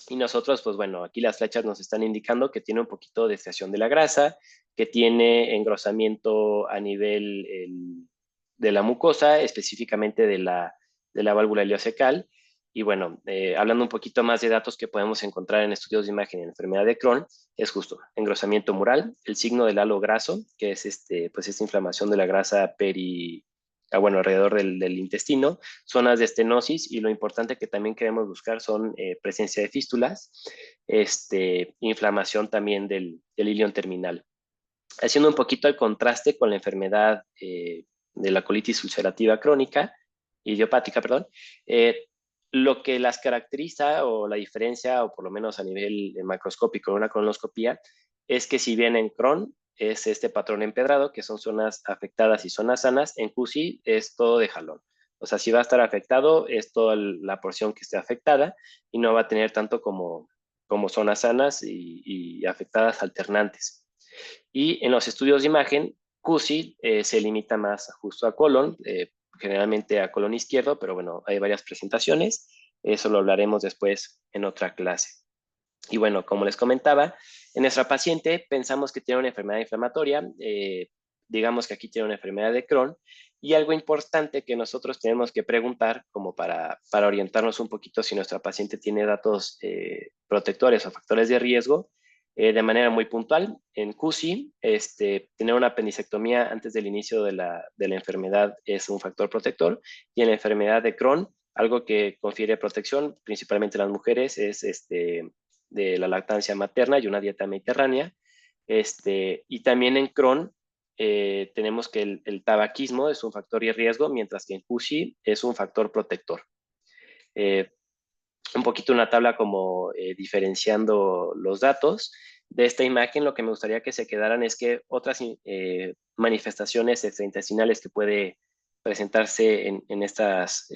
Y nosotros, pues bueno, aquí las flechas nos están indicando que tiene un poquito de extracción de la grasa, que tiene engrosamiento a nivel de la mucosa, específicamente de la válvula ileocecal. Y bueno, hablando un poquito más de datos que podemos encontrar en estudios de imagen en enfermedad de Crohn, es justo engrosamiento mural, el signo del halo graso, que es pues esta inflamación de la grasa alrededor del intestino, zonas de estenosis, y lo importante que también queremos buscar son presencia de fístulas, inflamación también del ilion terminal. Haciendo un poquito el contraste con la enfermedad de la colitis ulcerativa crónica, idiopática, perdón, lo que las caracteriza o la diferencia, o por lo menos a nivel macroscópico de una colonoscopía, es que si bien en Crohn es este patrón empedrado, que son zonas afectadas y zonas sanas. En QSI es todo de jalón. O sea, si va a estar afectado, es toda la porción que esté afectada y no va a tener tanto como zonas sanas y afectadas alternantes. Y en los estudios de imagen, QSI se limita más justo a colon, generalmente a colon izquierdo, pero bueno, hay varias presentaciones. Eso lo hablaremos después en otra clase. Y bueno, como les comentaba, en nuestra paciente pensamos que tiene una enfermedad inflamatoria, digamos que aquí tiene una enfermedad de Crohn, y algo importante que nosotros tenemos que preguntar, como para orientarnos un poquito si nuestra paciente tiene datos protectores o factores de riesgo, de manera muy puntual. En QSI, tener una apendicectomía antes del inicio de la enfermedad es un factor protector, y en la enfermedad de Crohn, algo que confiere protección, principalmente en las mujeres, es de la lactancia materna y una dieta mediterránea. Y también en Crohn tenemos que el tabaquismo es un factor de riesgo, mientras que en QSI es un factor protector. Un poquito una tabla como diferenciando los datos. De esta imagen lo que me gustaría que se quedaran es que otras manifestaciones extraintestinales que puede presentarse en estas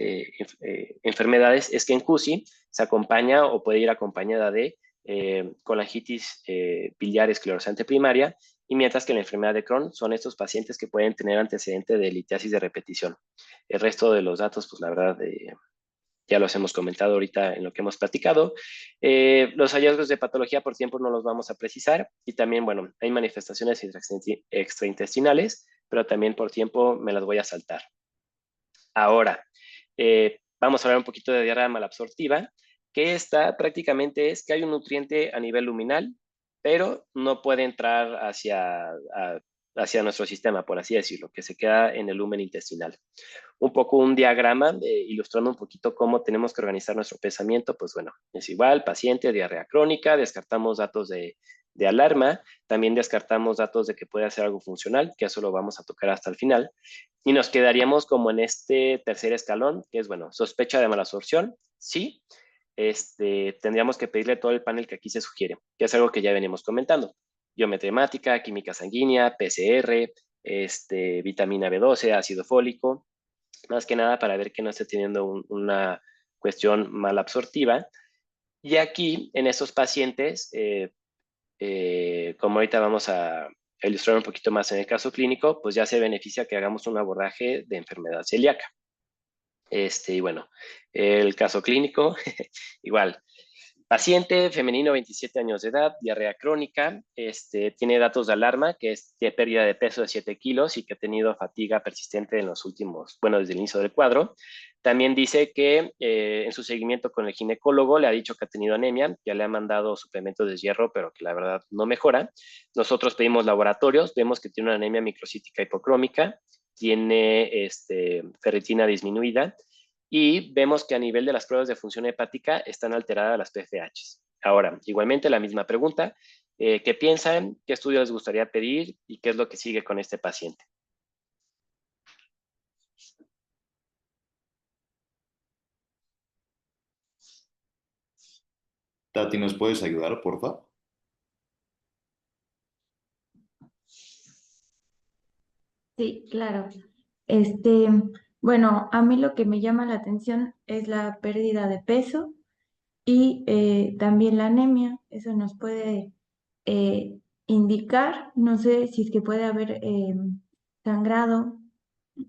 enfermedades es que en QSI se acompaña o puede ir acompañada de colangitis biliar esclerosante primaria, y mientras que la enfermedad de Crohn son estos pacientes que pueden tener antecedente de litiasis de repetición. El resto de los datos, pues la verdad, ya los hemos comentado ahorita en lo que hemos platicado. Los hallazgos de patología por tiempo no los vamos a precisar, y también, bueno, hay manifestaciones extraintestinales, pero también por tiempo me las voy a saltar. Ahora, vamos a hablar un poquito de diarrea malabsortiva, que esta prácticamente es que hay un nutriente a nivel luminal, pero no puede entrar hacia nuestro sistema, por así decirlo, que se queda en el lumen intestinal. Un poco un diagrama ilustrando un poquito cómo tenemos que organizar nuestro pensamiento. Pues bueno, es igual, paciente, diarrea crónica, descartamos datos de alarma, también descartamos datos de que puede hacer algo funcional, que eso lo vamos a tocar hasta el final, y nos quedaríamos como en este tercer escalón, que es, bueno, sospecha de malabsorción, sí. Tendríamos que pedirle todo el panel que aquí se sugiere, que es algo que ya venimos comentando: biometría hemática, química sanguínea, PCR, vitamina B12, ácido fólico, más que nada para ver que no esté teniendo una cuestión malabsortiva. Y aquí, en estos pacientes, como ahorita vamos a ilustrar un poquito más en el caso clínico, pues ya se beneficia que hagamos un abordaje de enfermedad celíaca. Y bueno, el caso clínico, igual. Paciente femenino, 27 años de edad, diarrea crónica, tiene datos de alarma, que es de pérdida de peso de 7 kilos y que ha tenido fatiga persistente en los últimos, bueno, desde el inicio del cuadro. También dice que en su seguimiento con el ginecólogo le ha dicho que ha tenido anemia, que le ha mandado suplementos de hierro, pero que la verdad no mejora. Nosotros pedimos laboratorios, vemos que tiene una anemia microcítica hipocrómica, tiene ferritina disminuida, y vemos que a nivel de las pruebas de función hepática están alteradas las PFHs. Ahora, igualmente la misma pregunta: ¿qué piensan? ¿Qué estudios les gustaría pedir? ¿Y qué es lo que sigue con este paciente? Tati, ¿nos puedes ayudar, por favor? Sí, claro. Este, bueno, a mí lo que me llama la atención es la pérdida de peso y también la anemia. Eso nos puede indicar, no sé si es que puede haber sangrado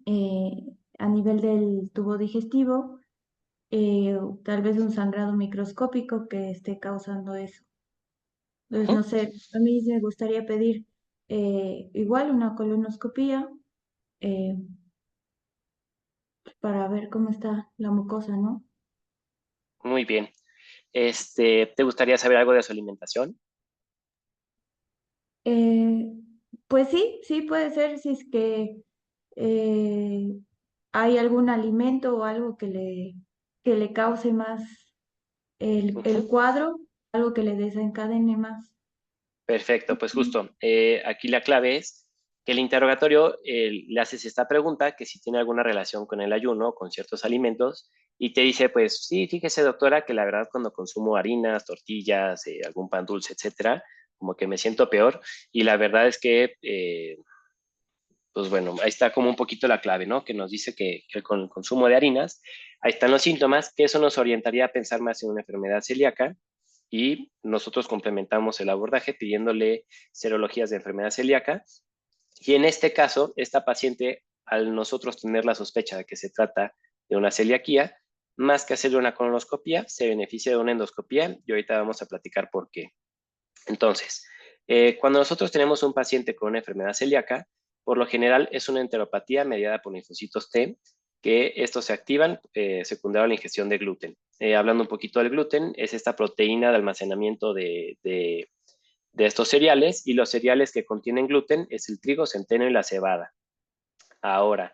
eh, a nivel del tubo digestivo, tal vez un sangrado microscópico que esté causando eso. Entonces, no sé, a mí me gustaría pedir igual una colonoscopía eh, para ver cómo está la mucosa, ¿no? Muy bien. ¿Te gustaría saber algo de su alimentación? Eh, pues sí, sí puede ser si es que eh, hay algún alimento o algo que le cause más el cuadro, algo que le desencadene más. Perfecto, pues justo, aquí la clave es que el interrogatorio le haces esta pregunta, que si tiene alguna relación con el ayuno, con ciertos alimentos, y te dice, pues sí, fíjese doctora, que la verdad cuando consumo harinas, tortillas, algún pan dulce, etcétera, como que me siento peor, y la verdad es que, pues bueno, ahí está como un poquito la clave, ¿no? Que nos dice que con el consumo de harinas, ahí están los síntomas, que eso nos orientaría a pensar más en una enfermedad celíaca, y nosotros complementamos el abordaje pidiéndole serologías de enfermedad celíaca, y en este caso, esta paciente, al nosotros tener la sospecha de que se trata de una celiaquía, más que hacerle una colonoscopia, se beneficia de una endoscopia, y ahorita vamos a platicar por qué. Entonces, cuando nosotros tenemos un paciente con una enfermedad celíaca, por lo general es una enteropatía mediada por linfocitos T, que estos se activan secundario a la ingestión de gluten. Hablando un poquito del gluten, es esta proteína de almacenamiento de estos cereales, y los cereales que contienen gluten es el trigo, centeno y la cebada. Ahora,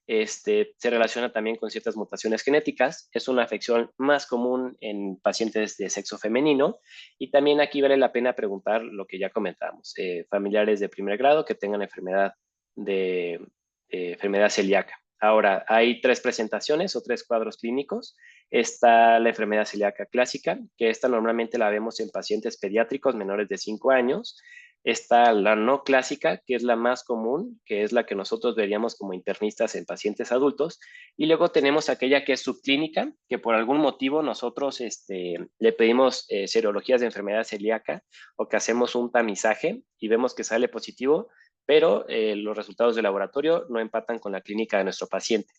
se relaciona también con ciertas mutaciones genéticas, es una afección más común en pacientes de sexo femenino, y también aquí vale la pena preguntar lo que ya comentamos, familiares de primer grado que tengan enfermedad celíaca. Ahora, hay 3 presentaciones o 3 cuadros clínicos. Está la enfermedad celíaca clásica, que esta normalmente la vemos en pacientes pediátricos menores de 5 años. Está la no clásica, que es la más común, que es la que nosotros veríamos como internistas en pacientes adultos. Y luego tenemos aquella que es subclínica, que por algún motivo nosotros le pedimos serologías de enfermedad celíaca, o que hacemos un tamizaje y vemos que sale positivo, pero los resultados de laboratorio no empatan con la clínica de nuestro paciente.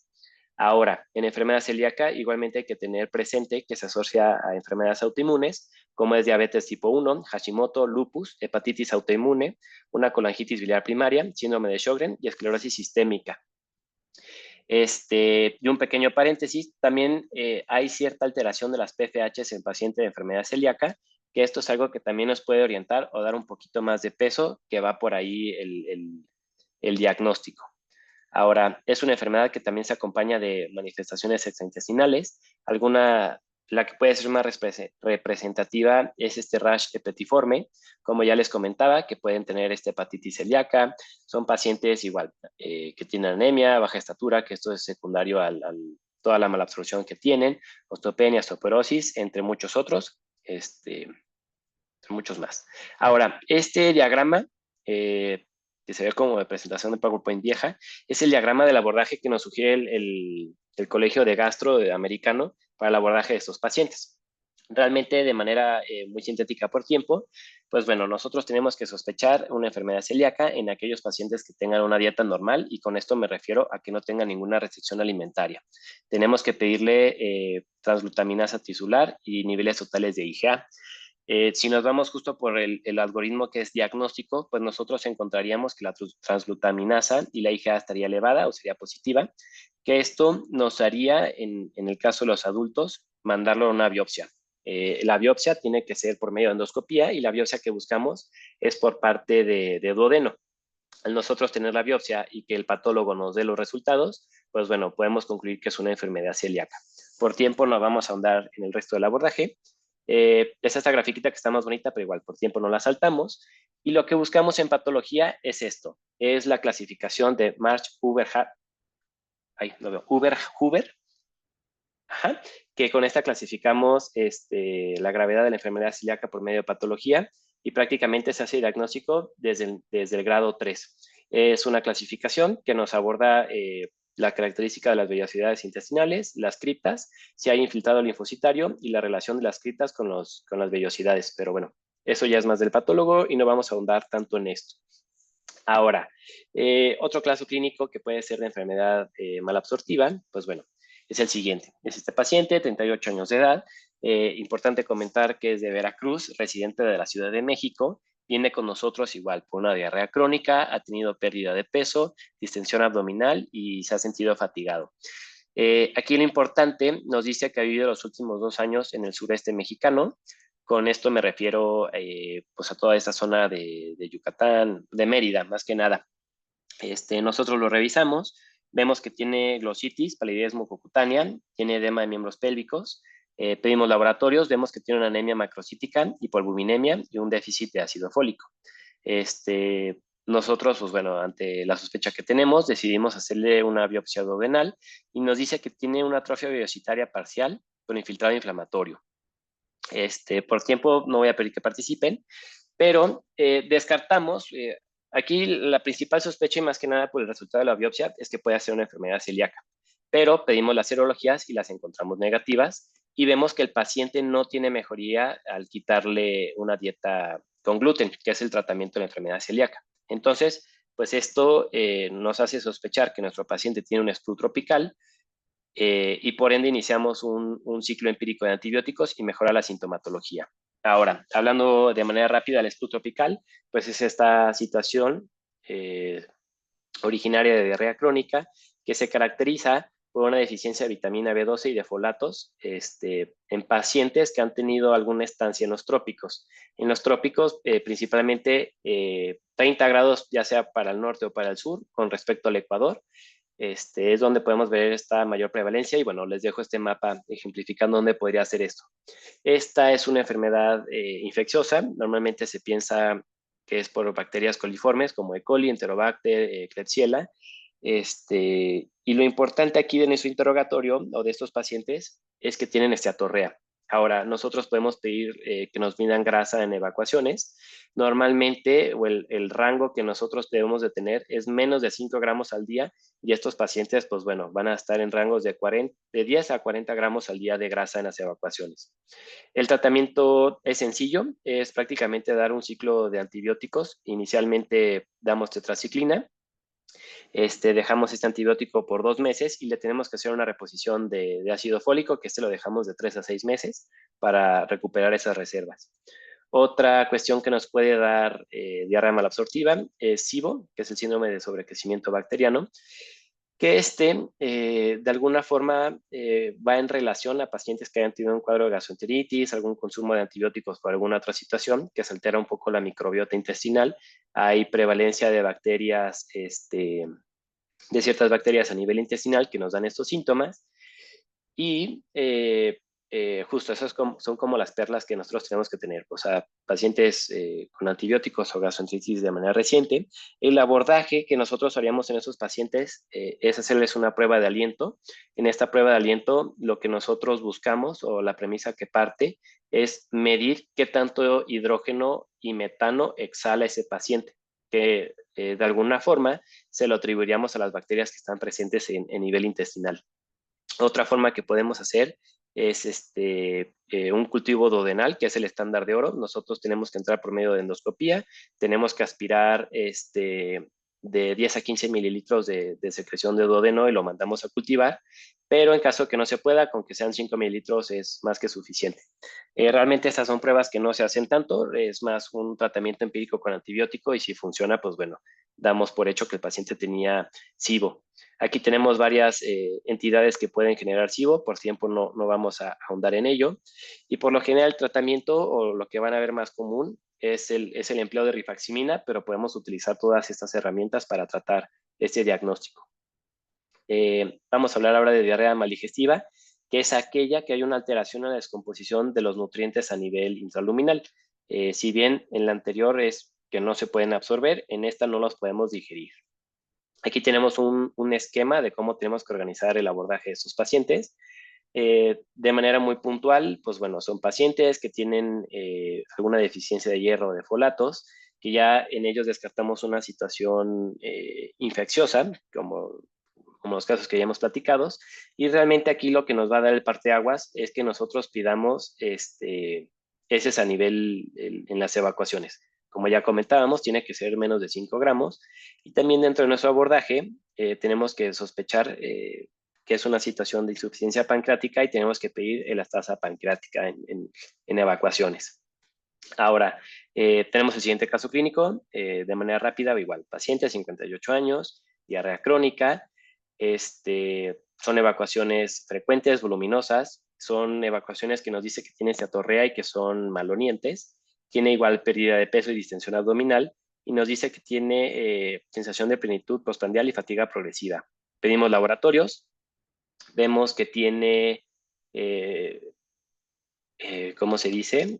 Ahora, en enfermedad celíaca igualmente hay que tener presente que se asocia a enfermedades autoinmunes, como es diabetes tipo 1, Hashimoto, lupus, hepatitis autoinmune, una colangitis biliar primaria, síndrome de Sjögren y esclerosis sistémica. Y un pequeño paréntesis, también hay cierta alteración de las PFHs en paciente de enfermedad celíaca, que esto es algo que también nos puede orientar o dar un poquito más de peso, que va por ahí el diagnóstico. Ahora, es una enfermedad que también se acompaña de manifestaciones extraintestinales. La que puede ser más representativa es este rash hepatiforme, como ya les comentaba, que pueden tener hepatitis celíaca. Son pacientes igual que tienen anemia, baja estatura, que esto es secundario a toda la malabsorción que tienen, osteopenia, osteoporosis, entre muchos otros, entre muchos más. Ahora, este diagrama, que se ve como de presentación de PowerPoint vieja, es el diagrama del abordaje que nos sugiere el Colegio de Gastro americano para el abordaje de estos pacientes. Realmente de manera muy sintética por tiempo, pues bueno, nosotros tenemos que sospechar una enfermedad celíaca en aquellos pacientes que tengan una dieta normal, y con esto me refiero a que no tengan ninguna restricción alimentaria. Tenemos que pedirle transglutaminasa tisular y niveles totales de IgA. Si nos vamos justo por el algoritmo que es diagnóstico, pues nosotros encontraríamos que la transglutaminasa y la IgA estaría elevada o sería positiva, que esto nos haría, en el caso de los adultos, mandarlo a una biopsia. La biopsia tiene que ser por medio de endoscopía, y la biopsia que buscamos es por parte de duodeno. Al nosotros tener la biopsia y que el patólogo nos dé los resultados, pues bueno, podemos concluir que es una enfermedad celíaca. Por tiempo no vamos a ahondar en el resto del abordaje. Es esta grafiquita que está más bonita, pero igual por tiempo no la saltamos. Y lo que buscamos en patología es esto, es la clasificación de March-Huber, que con esta clasificamos la gravedad de la enfermedad celíaca por medio de patología, y prácticamente se hace diagnóstico desde el grado 3. Es una clasificación que nos aborda la característica de las vellosidades intestinales, las criptas, si hay infiltrado linfocitario y la relación de las criptas con las vellosidades. Pero bueno, eso ya es más del patólogo y no vamos a ahondar tanto en esto. Ahora, otro caso clínico que puede ser de enfermedad malabsortiva, pues bueno, es el siguiente. Es este paciente, 38 años de edad. Importante comentar que es de Veracruz, residente de la Ciudad de México. Viene con nosotros igual por una diarrea crónica, ha tenido pérdida de peso, distensión abdominal y se ha sentido fatigado. Aquí lo importante nos dice que ha vivido los últimos 2 años en el sureste mexicano. Con esto me refiero pues a toda esta zona de Yucatán, de Mérida, más que nada. Nosotros lo revisamos, vemos que tiene glositis, palidez mucocutánea, tiene edema de miembros pélvicos, pedimos laboratorios, vemos que tiene una anemia macrocítica, hipoalbuminemia y un déficit de ácido fólico. Nosotros, pues bueno, ante la sospecha que tenemos, decidimos hacerle una biopsia duodenal y nos dice que tiene una atrofia velocitaria parcial con infiltrado inflamatorio. Por tiempo no voy a pedir que participen, Pero descartamos, aquí la principal sospecha y más que nada por el resultado de la biopsia es que puede ser una enfermedad celíaca, pero pedimos las serologías y las encontramos negativas y vemos que el paciente no tiene mejoría al quitarle una dieta con gluten, que es el tratamiento de la enfermedad celíaca. Entonces, pues esto nos hace sospechar que nuestro paciente tiene un SPLU tropical y por ende iniciamos un ciclo empírico de antibióticos y mejora la sintomatología. Ahora, hablando de manera rápida del SPLU tropical, pues es esta situación originaria de diarrea crónica que se caracteriza por una deficiencia de vitamina B12 y de folatos en pacientes que han tenido alguna estancia en los trópicos. En los trópicos, principalmente 30 grados, ya sea para el norte o para el sur, con respecto al Ecuador, es donde podemos ver esta mayor prevalencia y bueno, les dejo este mapa ejemplificando dónde podría ser esto. Esta es una enfermedad infecciosa, normalmente se piensa que es por bacterias coliformes como E. coli, Enterobacter, Klebsiella. Y lo importante aquí de nuestro interrogatorio o de estos pacientes es que tienen esteatorrea. Ahora, nosotros podemos pedir que nos midan grasa en evacuaciones. Normalmente, o el rango que nosotros debemos de tener es menos de 5 gramos al día y estos pacientes, pues bueno, van a estar en rangos de 10 a 40 gramos al día de grasa en las evacuaciones. El tratamiento es sencillo, es prácticamente dar un ciclo de antibióticos. Inicialmente damos tetraciclina, dejamos este antibiótico por 2 meses y le tenemos que hacer una reposición de ácido fólico, que lo dejamos de 3 a 6 meses para recuperar esas reservas. Otra cuestión que nos puede dar diarrea malabsortiva es SIBO, que es el síndrome de sobrecrecimiento bacteriano, que de alguna forma va en relación a pacientes que hayan tenido un cuadro de gastroenteritis, algún consumo de antibióticos por alguna otra situación, que se altera un poco la microbiota intestinal. Hay prevalencia de bacterias, de ciertas bacterias a nivel intestinal que nos dan estos síntomas. Y justo esas son como las perlas que nosotros tenemos que tener. O sea, pacientes con antibióticos o gastroenteritis de manera reciente. El abordaje que nosotros haríamos en esos pacientes es hacerles una prueba de aliento. En esta prueba de aliento, lo que nosotros buscamos o la premisa que parte es medir qué tanto hidrógeno y metano exhala ese paciente, que de alguna forma se lo atribuiríamos a las bacterias que están presentes en nivel intestinal. Otra forma que podemos hacer es un cultivo duodenal, que es el estándar de oro. Nosotros tenemos que entrar por medio de endoscopía, tenemos que aspirar de 10 a 15 mililitros de secreción de duodeno y lo mandamos a cultivar, pero en caso que no se pueda, con que sean 5 mililitros es más que suficiente. Realmente estas son pruebas que no se hacen tanto, es más un tratamiento empírico con antibiótico y si funciona, pues bueno, damos por hecho que el paciente tenía SIBO. Aquí tenemos varias entidades que pueden generar SIBO, por tiempo no vamos a ahondar en ello. Y por lo general el tratamiento o lo que van a ver más común es el empleo de rifaximina, pero podemos utilizar todas estas herramientas para tratar este diagnóstico. Vamos a hablar ahora de diarrea maldigestiva, que es aquella que hay una alteración en la descomposición de los nutrientes a nivel intraluminal. Si bien en la anterior es que no se pueden absorber, en esta no los podemos digerir. Aquí tenemos un esquema de cómo tenemos que organizar el abordaje de estos pacientes. De manera muy puntual, pues bueno, son pacientes que tienen alguna deficiencia de hierro o de folatos, que ya en ellos descartamos una situación infecciosa, como los casos que ya hemos platicado, y realmente aquí lo que nos va a dar el parteaguas es que nosotros pidamos heces a nivel en las evacuaciones. Como ya comentábamos, tiene que ser menos de 5 gramos. Y también dentro de nuestro abordaje tenemos que sospechar que es una situación de insuficiencia pancreática y tenemos que pedir elastasa pancreática en evacuaciones. Ahora, tenemos el siguiente caso clínico, de manera rápida, igual, paciente de 58 años, diarrea crónica, son evacuaciones frecuentes, voluminosas, son evacuaciones que nos dice que tiene esteatorrea y que son malonientes, tiene igual pérdida de peso y distensión abdominal, y nos dice que tiene sensación de plenitud postprandial y fatiga progresiva. Pedimos laboratorios, vemos que tiene, ¿cómo se dice?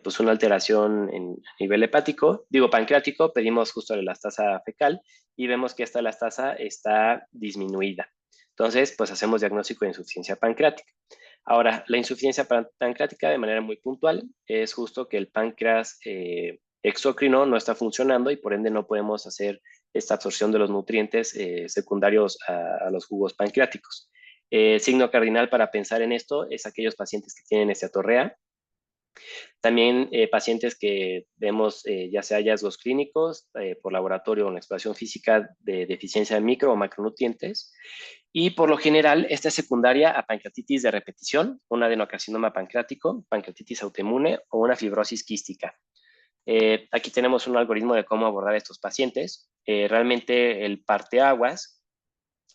Pues una alteración a nivel hepático, pancreático, pedimos justo la elastasa fecal y vemos que esta elastasa está disminuida. Entonces, pues hacemos diagnóstico de insuficiencia pancreática. Ahora, la insuficiencia pancreática de manera muy puntual es justo que el páncreas exócrino no está funcionando y por ende no podemos hacer esta absorción de los nutrientes secundarios a los jugos pancreáticos. Signo cardinal para pensar en esto es aquellos pacientes que tienen esteatorrea. También pacientes que vemos ya sea hallazgos clínicos por laboratorio o en exploración física de deficiencia de micro o macronutrientes. Y por lo general, esta es secundaria a pancreatitis de repetición, un adenocarcinoma pancreático, pancreatitis autoinmune o una fibrosis quística. Aquí tenemos un algoritmo de cómo abordar a estos pacientes. Realmente el parteaguas,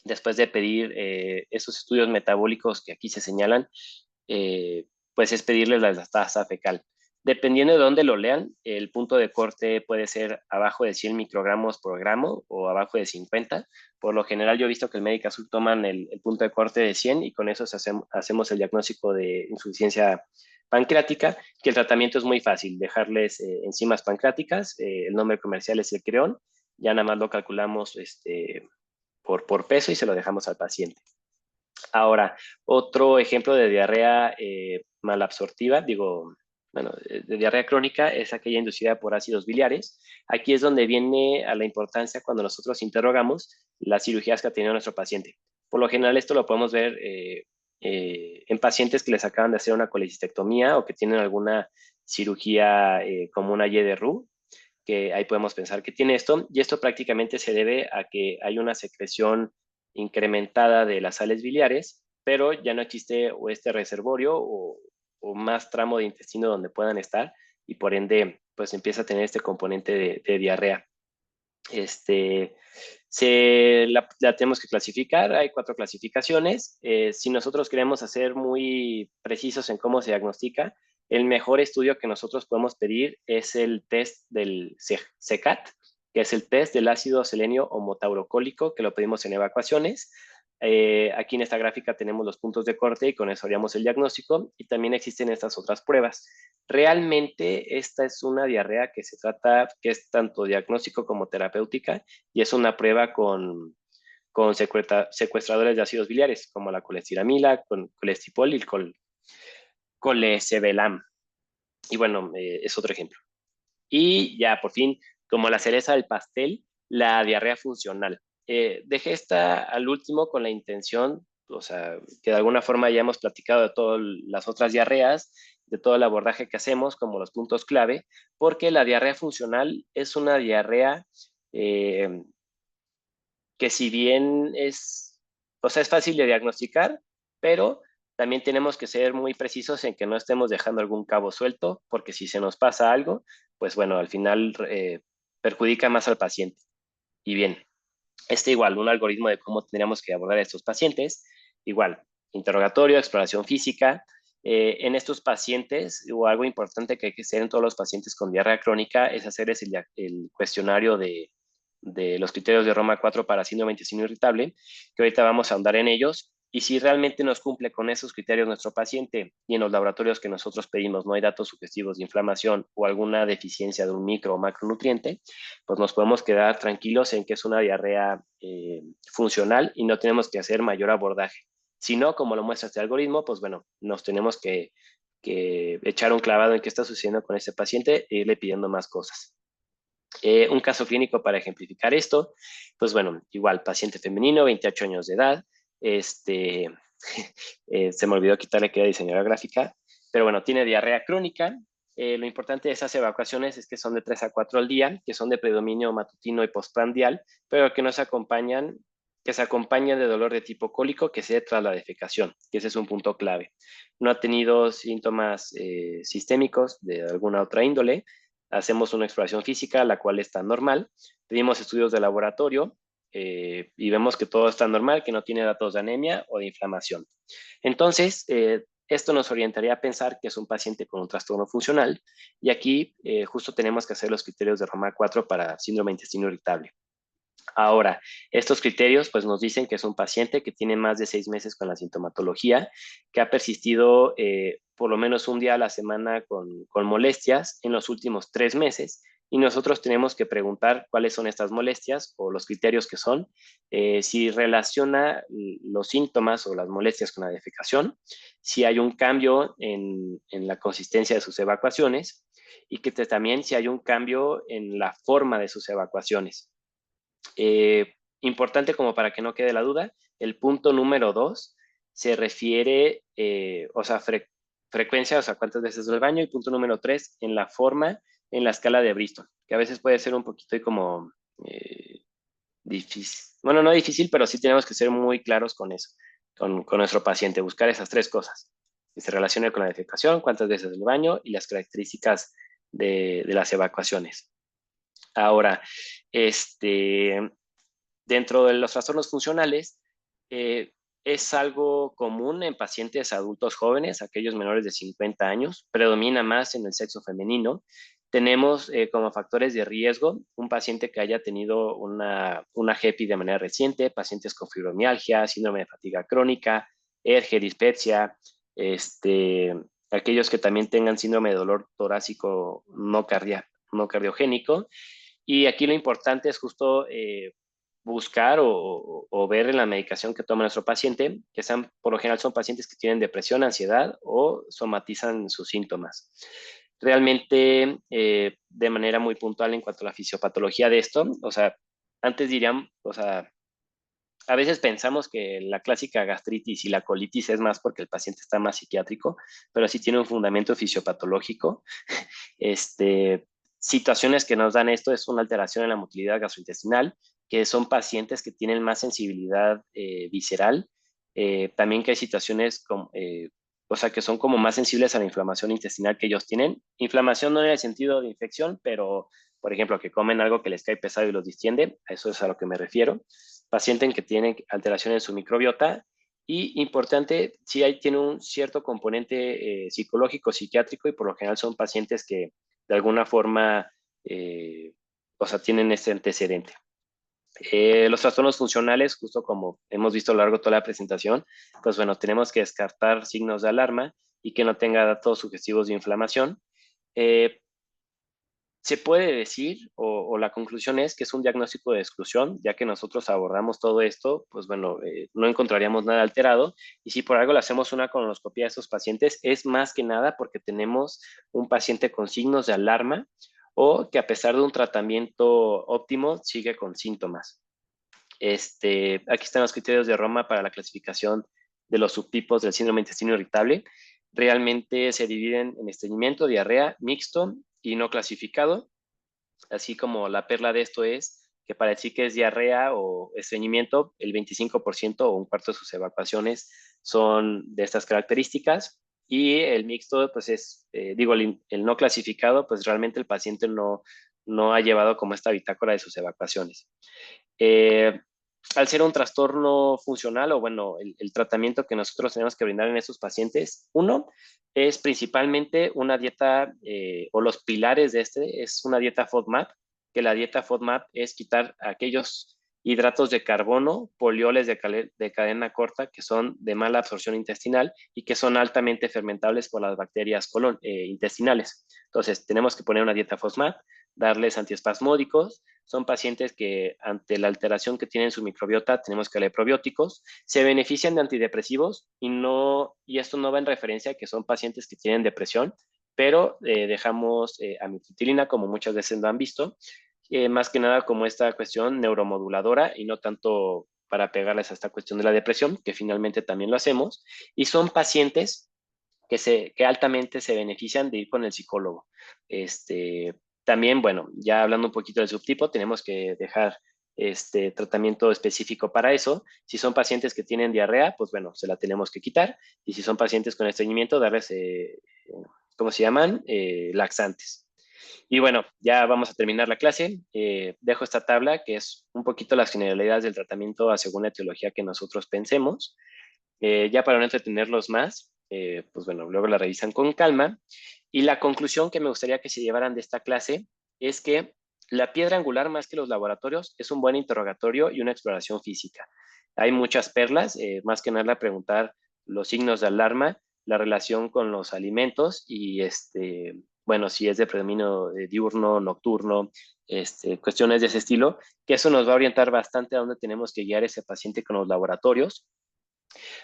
después de pedir esos estudios metabólicos que aquí se señalan, pues es pedirles la tasa fecal. Dependiendo de dónde lo lean, el punto de corte puede ser abajo de 100 microgramos por gramo o abajo de 50. Por lo general, yo he visto que el Médica Sur toman el punto de corte de 100 y con eso hacemos el diagnóstico de insuficiencia pancreática, que el tratamiento es muy fácil, dejarles enzimas pancreáticas, el nombre comercial es el Creon, ya nada más lo calculamos por peso y se lo dejamos al paciente. Ahora, otro ejemplo de diarrea malabsortiva, de diarrea crónica es aquella inducida por ácidos biliares. Aquí es donde viene a la importancia cuando nosotros interrogamos las cirugías que ha tenido nuestro paciente. Por lo general, esto lo podemos ver en pacientes que les acaban de hacer una colecistectomía o que tienen alguna cirugía como una Y de Roux, que ahí podemos pensar que tiene esto, y esto prácticamente se debe a que hay una secreción incrementada de las sales biliares, pero ya no existe o este reservorio o más tramo de intestino donde puedan estar y por ende pues empieza a tener este componente de diarrea. La tenemos que clasificar, hay 4 clasificaciones. Si nosotros queremos ser muy precisos en cómo se diagnostica, el mejor estudio que nosotros podemos pedir es el test del CECAT, que es el test del ácido selenio homotaurocólico, que lo pedimos en evacuaciones. Aquí en esta gráfica tenemos los puntos de corte y con eso haríamos el diagnóstico, y también existen estas otras pruebas. Realmente esta es una diarrea que se trata, que es tanto diagnóstico como terapéutica, y es una prueba con secuestradores de ácidos biliares, como la colestiramila, con colestipol y el colesevelam. Y bueno, es otro ejemplo. Y ya por fin, como la cereza del pastel, la diarrea funcional. Dejé esta al último con la intención, o sea, que de alguna forma ya hemos platicado de todas las otras diarreas, de todo el abordaje que hacemos, como los puntos clave, porque la diarrea funcional es una diarrea que si bien es fácil de diagnosticar, pero también tenemos que ser muy precisos en que no estemos dejando algún cabo suelto, porque si se nos pasa algo, pues bueno, al final perjudica más al paciente. Y bien, igual, un algoritmo de cómo tendríamos que abordar a estos pacientes, igual, interrogatorio, exploración física. En estos pacientes, o algo importante que hay que hacer en todos los pacientes con diarrea crónica, es hacer el cuestionario de los criterios de Roma 4 para síndrome de intestino irritable, que ahorita vamos a ahondar en ellos, y si realmente nos cumple con esos criterios nuestro paciente y en los laboratorios que nosotros pedimos no hay datos sugestivos de inflamación o alguna deficiencia de un micro o macronutriente, pues nos podemos quedar tranquilos en que es una diarrea funcional y no tenemos que hacer mayor abordaje. Si no, como lo muestra este algoritmo, pues bueno, nos tenemos que echar un clavado en qué está sucediendo con este paciente e irle pidiendo más cosas. Un caso clínico para ejemplificar esto, pues bueno, igual, paciente femenino, 28 años de edad, se me olvidó quitarle que era diseñadora gráfica, pero bueno, tiene diarrea crónica. Lo importante de esas evacuaciones es que son de 3 a 4 al día, que son de predominio matutino y postprandial, pero que se acompañan de dolor de tipo cólico que se dé tras la defecación, que ese es un punto clave. No ha tenido síntomas sistémicos de alguna otra índole. Hacemos una exploración física, la cual está normal. Pedimos estudios de laboratorio y vemos que todo está normal, que no tiene datos de anemia o de inflamación. Entonces, esto nos orientaría a pensar que es un paciente con un trastorno funcional, y aquí justo tenemos que hacer los criterios de Roma 4 para síndrome de intestino irritable. Ahora, estos criterios pues nos dicen que es un paciente que tiene más de 6 meses con la sintomatología, que ha persistido por lo menos un día a la semana con molestias en los últimos 3 meses, y nosotros tenemos que preguntar cuáles son estas molestias o los criterios que son, si relaciona los síntomas o las molestias con la defecación, si hay un cambio en la consistencia de sus evacuaciones y que también si hay un cambio en la forma de sus evacuaciones. Importante como para que no quede la duda, el punto número 2 se refiere, o sea, frecuencia, o sea, cuántas veces del baño, y punto número 3, en la forma, en la escala de Bristol, que a veces puede ser un poquito como difícil. Bueno, no difícil, pero sí tenemos que ser muy claros con eso, con nuestro paciente, buscar esas 3 cosas, que se relacione con la defecación, cuántas veces del baño y las características de las evacuaciones. Ahora, dentro de los trastornos funcionales, es algo común en pacientes adultos jóvenes, aquellos menores de 50 años, predomina más en el sexo femenino. Tenemos como factores de riesgo un paciente que haya tenido una GEPI de manera reciente, pacientes con fibromialgia, síndrome de fatiga crónica, ERGE, dispepsia, aquellos que también tengan síndrome de dolor torácico no cardiogénico. Y aquí lo importante es justo buscar o ver en la medicación que toma nuestro paciente, que sean, por lo general son pacientes que tienen depresión, ansiedad o somatizan sus síntomas. Realmente, de manera muy puntual en cuanto a la fisiopatología de esto, o sea, antes dirían, o sea, a veces pensamos que la clásica gastritis y la colitis es más porque el paciente está más psiquiátrico, pero sí tiene un fundamento fisiopatológico. Situaciones que nos dan esto es una alteración en la motilidad gastrointestinal, que son pacientes que tienen más sensibilidad visceral. También que hay situaciones o sea, que son como más sensibles a la inflamación intestinal que ellos tienen. Inflamación no en el sentido de infección, pero, por ejemplo, que comen algo que les cae pesado y los distiende, a eso es a lo que me refiero. Paciente que tiene alteraciones en su microbiota. Y importante, sí tiene un cierto componente psicológico, psiquiátrico, y por lo general son pacientes que de alguna forma, o sea, tienen este antecedente. Los trastornos funcionales, justo como hemos visto a lo largo de toda la presentación, pues bueno, tenemos que descartar signos de alarma y que no tenga datos sugestivos de inflamación. Se puede decir, o la conclusión es que es un diagnóstico de exclusión, ya que nosotros abordamos todo esto, pues bueno, no encontraríamos nada alterado, y si por algo le hacemos una colonoscopia a estos pacientes, es más que nada porque tenemos un paciente con signos de alarma o que a pesar de un tratamiento óptimo sigue con síntomas. Aquí están los criterios de Roma para la clasificación de los subtipos del síndrome intestino irritable. Realmente se dividen en estreñimiento, diarrea, mixto y no clasificado. Así como la perla de esto es que para decir que es diarrea o estreñimiento, el 25% o un cuarto de sus evacuaciones son de estas características. Y el mixto, pues es, el no clasificado, pues realmente el paciente no ha llevado como esta bitácora de sus evacuaciones. Al ser un trastorno funcional, o bueno, el tratamiento que nosotros tenemos que brindar en estos pacientes, uno, es principalmente una dieta, o los pilares de es una dieta FODMAP, que la dieta FODMAP es quitar aquellos hidratos de carbono, polioles de cadena corta, que son de mala absorción intestinal y que son altamente fermentables por las bacterias intestinales. Entonces, tenemos que poner una dieta FODMAP, darles antiespasmódicos. Son pacientes que ante la alteración que tienen su microbiota tenemos que darle probióticos, se benefician de antidepresivos y esto no va en referencia a que son pacientes que tienen depresión, pero dejamos amitriptilina como muchas veces lo han visto, más que nada como esta cuestión neuromoduladora y no tanto para pegarles a esta cuestión de la depresión, que finalmente también lo hacemos, y son pacientes que altamente se benefician de ir con el psicólogo. También, bueno, ya hablando un poquito del subtipo, tenemos que dejar tratamiento específico para eso. Si son pacientes que tienen diarrea, pues bueno, se la tenemos que quitar. Y si son pacientes con estreñimiento, darles, ¿cómo se llaman? Laxantes. Y bueno, ya vamos a terminar la clase. Dejo esta tabla que es un poquito las generalidades del tratamiento según la etiología que nosotros pensemos. Ya para no entretenerlos más, pues bueno, luego la revisan con calma. Y la conclusión que me gustaría que se llevaran de esta clase es que la piedra angular, más que los laboratorios, es un buen interrogatorio y una exploración física. Hay muchas perlas, más que nada preguntar los signos de alarma, la relación con los alimentos y bueno, si es de predominio diurno, nocturno, cuestiones de ese estilo, que eso nos va a orientar bastante a dónde tenemos que guiar ese paciente con los laboratorios.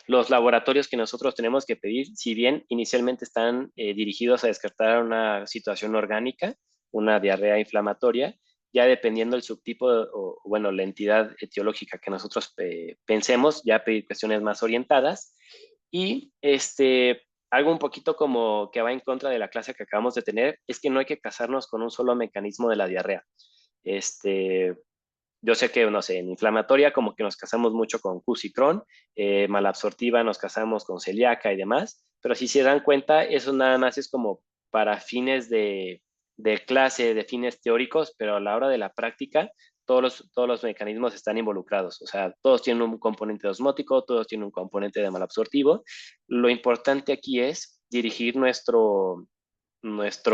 Los laboratorios que nosotros tenemos que pedir, si bien inicialmente están dirigidos a descartar una situación orgánica, una diarrea inflamatoria, ya dependiendo del subtipo o, bueno, la entidad etiológica que nosotros pensemos, ya pedir cuestiones más orientadas. Y algo un poquito como que va en contra de la clase que acabamos de tener, es que no hay que casarnos con un solo mecanismo de la diarrea. Yo sé que, no sé, en inflamatoria como que nos casamos mucho con CUS y Crohn, malabsortiva nos casamos con celíaca y demás, pero si se dan cuenta, eso nada más es como para fines de clase, de fines teóricos, pero a la hora de la práctica, todos los mecanismos están involucrados. O sea, todos tienen un componente osmótico, todos tienen un componente de malabsortivo. Lo importante aquí es dirigir nuestro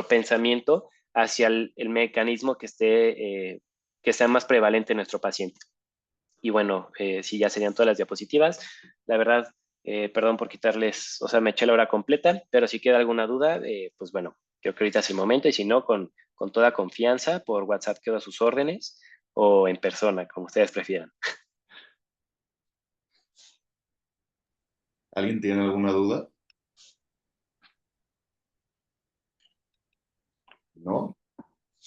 pensamiento hacia el mecanismo que sea más prevalente en nuestro paciente. Y bueno, sí, ya serían todas las diapositivas. La verdad, perdón por quitarles, o sea, me eché la hora completa, pero si queda alguna duda, pues bueno, creo que ahorita es el momento, y si no, con toda confianza, por WhatsApp quedo a sus órdenes, o en persona, como ustedes prefieran. ¿Alguien tiene alguna duda? ¿No?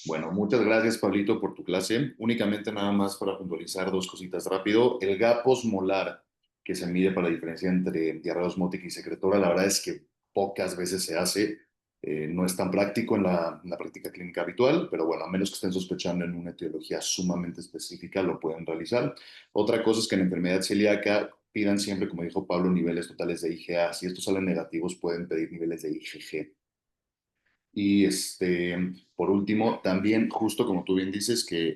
Bueno, muchas gracias, Pablito, por tu clase. Únicamente nada más para puntualizar dos cositas rápido. El gap osmolar que se mide para la diferencia entre diarrea osmótica y secretora, la verdad es que pocas veces se hace. No es tan práctico en la práctica clínica habitual, pero bueno, a menos que estén sospechando en una etiología sumamente específica, lo pueden realizar. Otra cosa es que en enfermedad celíaca pidan siempre, como dijo Pablo, niveles totales de IgA. Si estos salen negativos, pueden pedir niveles de IgG. Y por último, también, justo como tú bien dices, que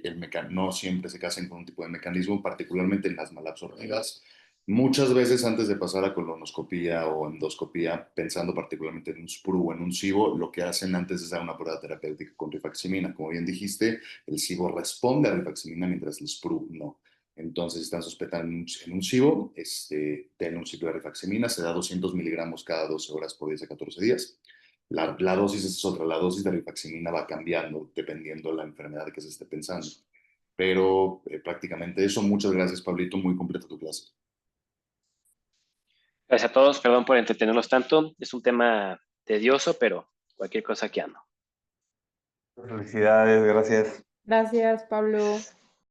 no siempre se casen con un tipo de mecanismo, particularmente en las malabsortivas. Muchas veces antes de pasar a colonoscopía o endoscopía, pensando particularmente en un SPRU o en un SIBO, lo que hacen antes es dar una prueba terapéutica con rifaximina. Como bien dijiste, el SIBO responde a rifaximina mientras el SPRU no. Entonces, si están sospechando en un SIBO, den un ciclo de rifaximina, se da 200 miligramos cada 12 horas por 10 a 14 días. La dosis es otra, la dosis de rifaximina va cambiando dependiendo de la enfermedad que se esté pensando. Pero prácticamente eso. Muchas gracias, Pablito, muy completa tu clase. Gracias a todos, perdón por entretenerlos tanto. Es un tema tedioso, pero cualquier cosa que ando. Felicidades, gracias. Gracias, Pablo.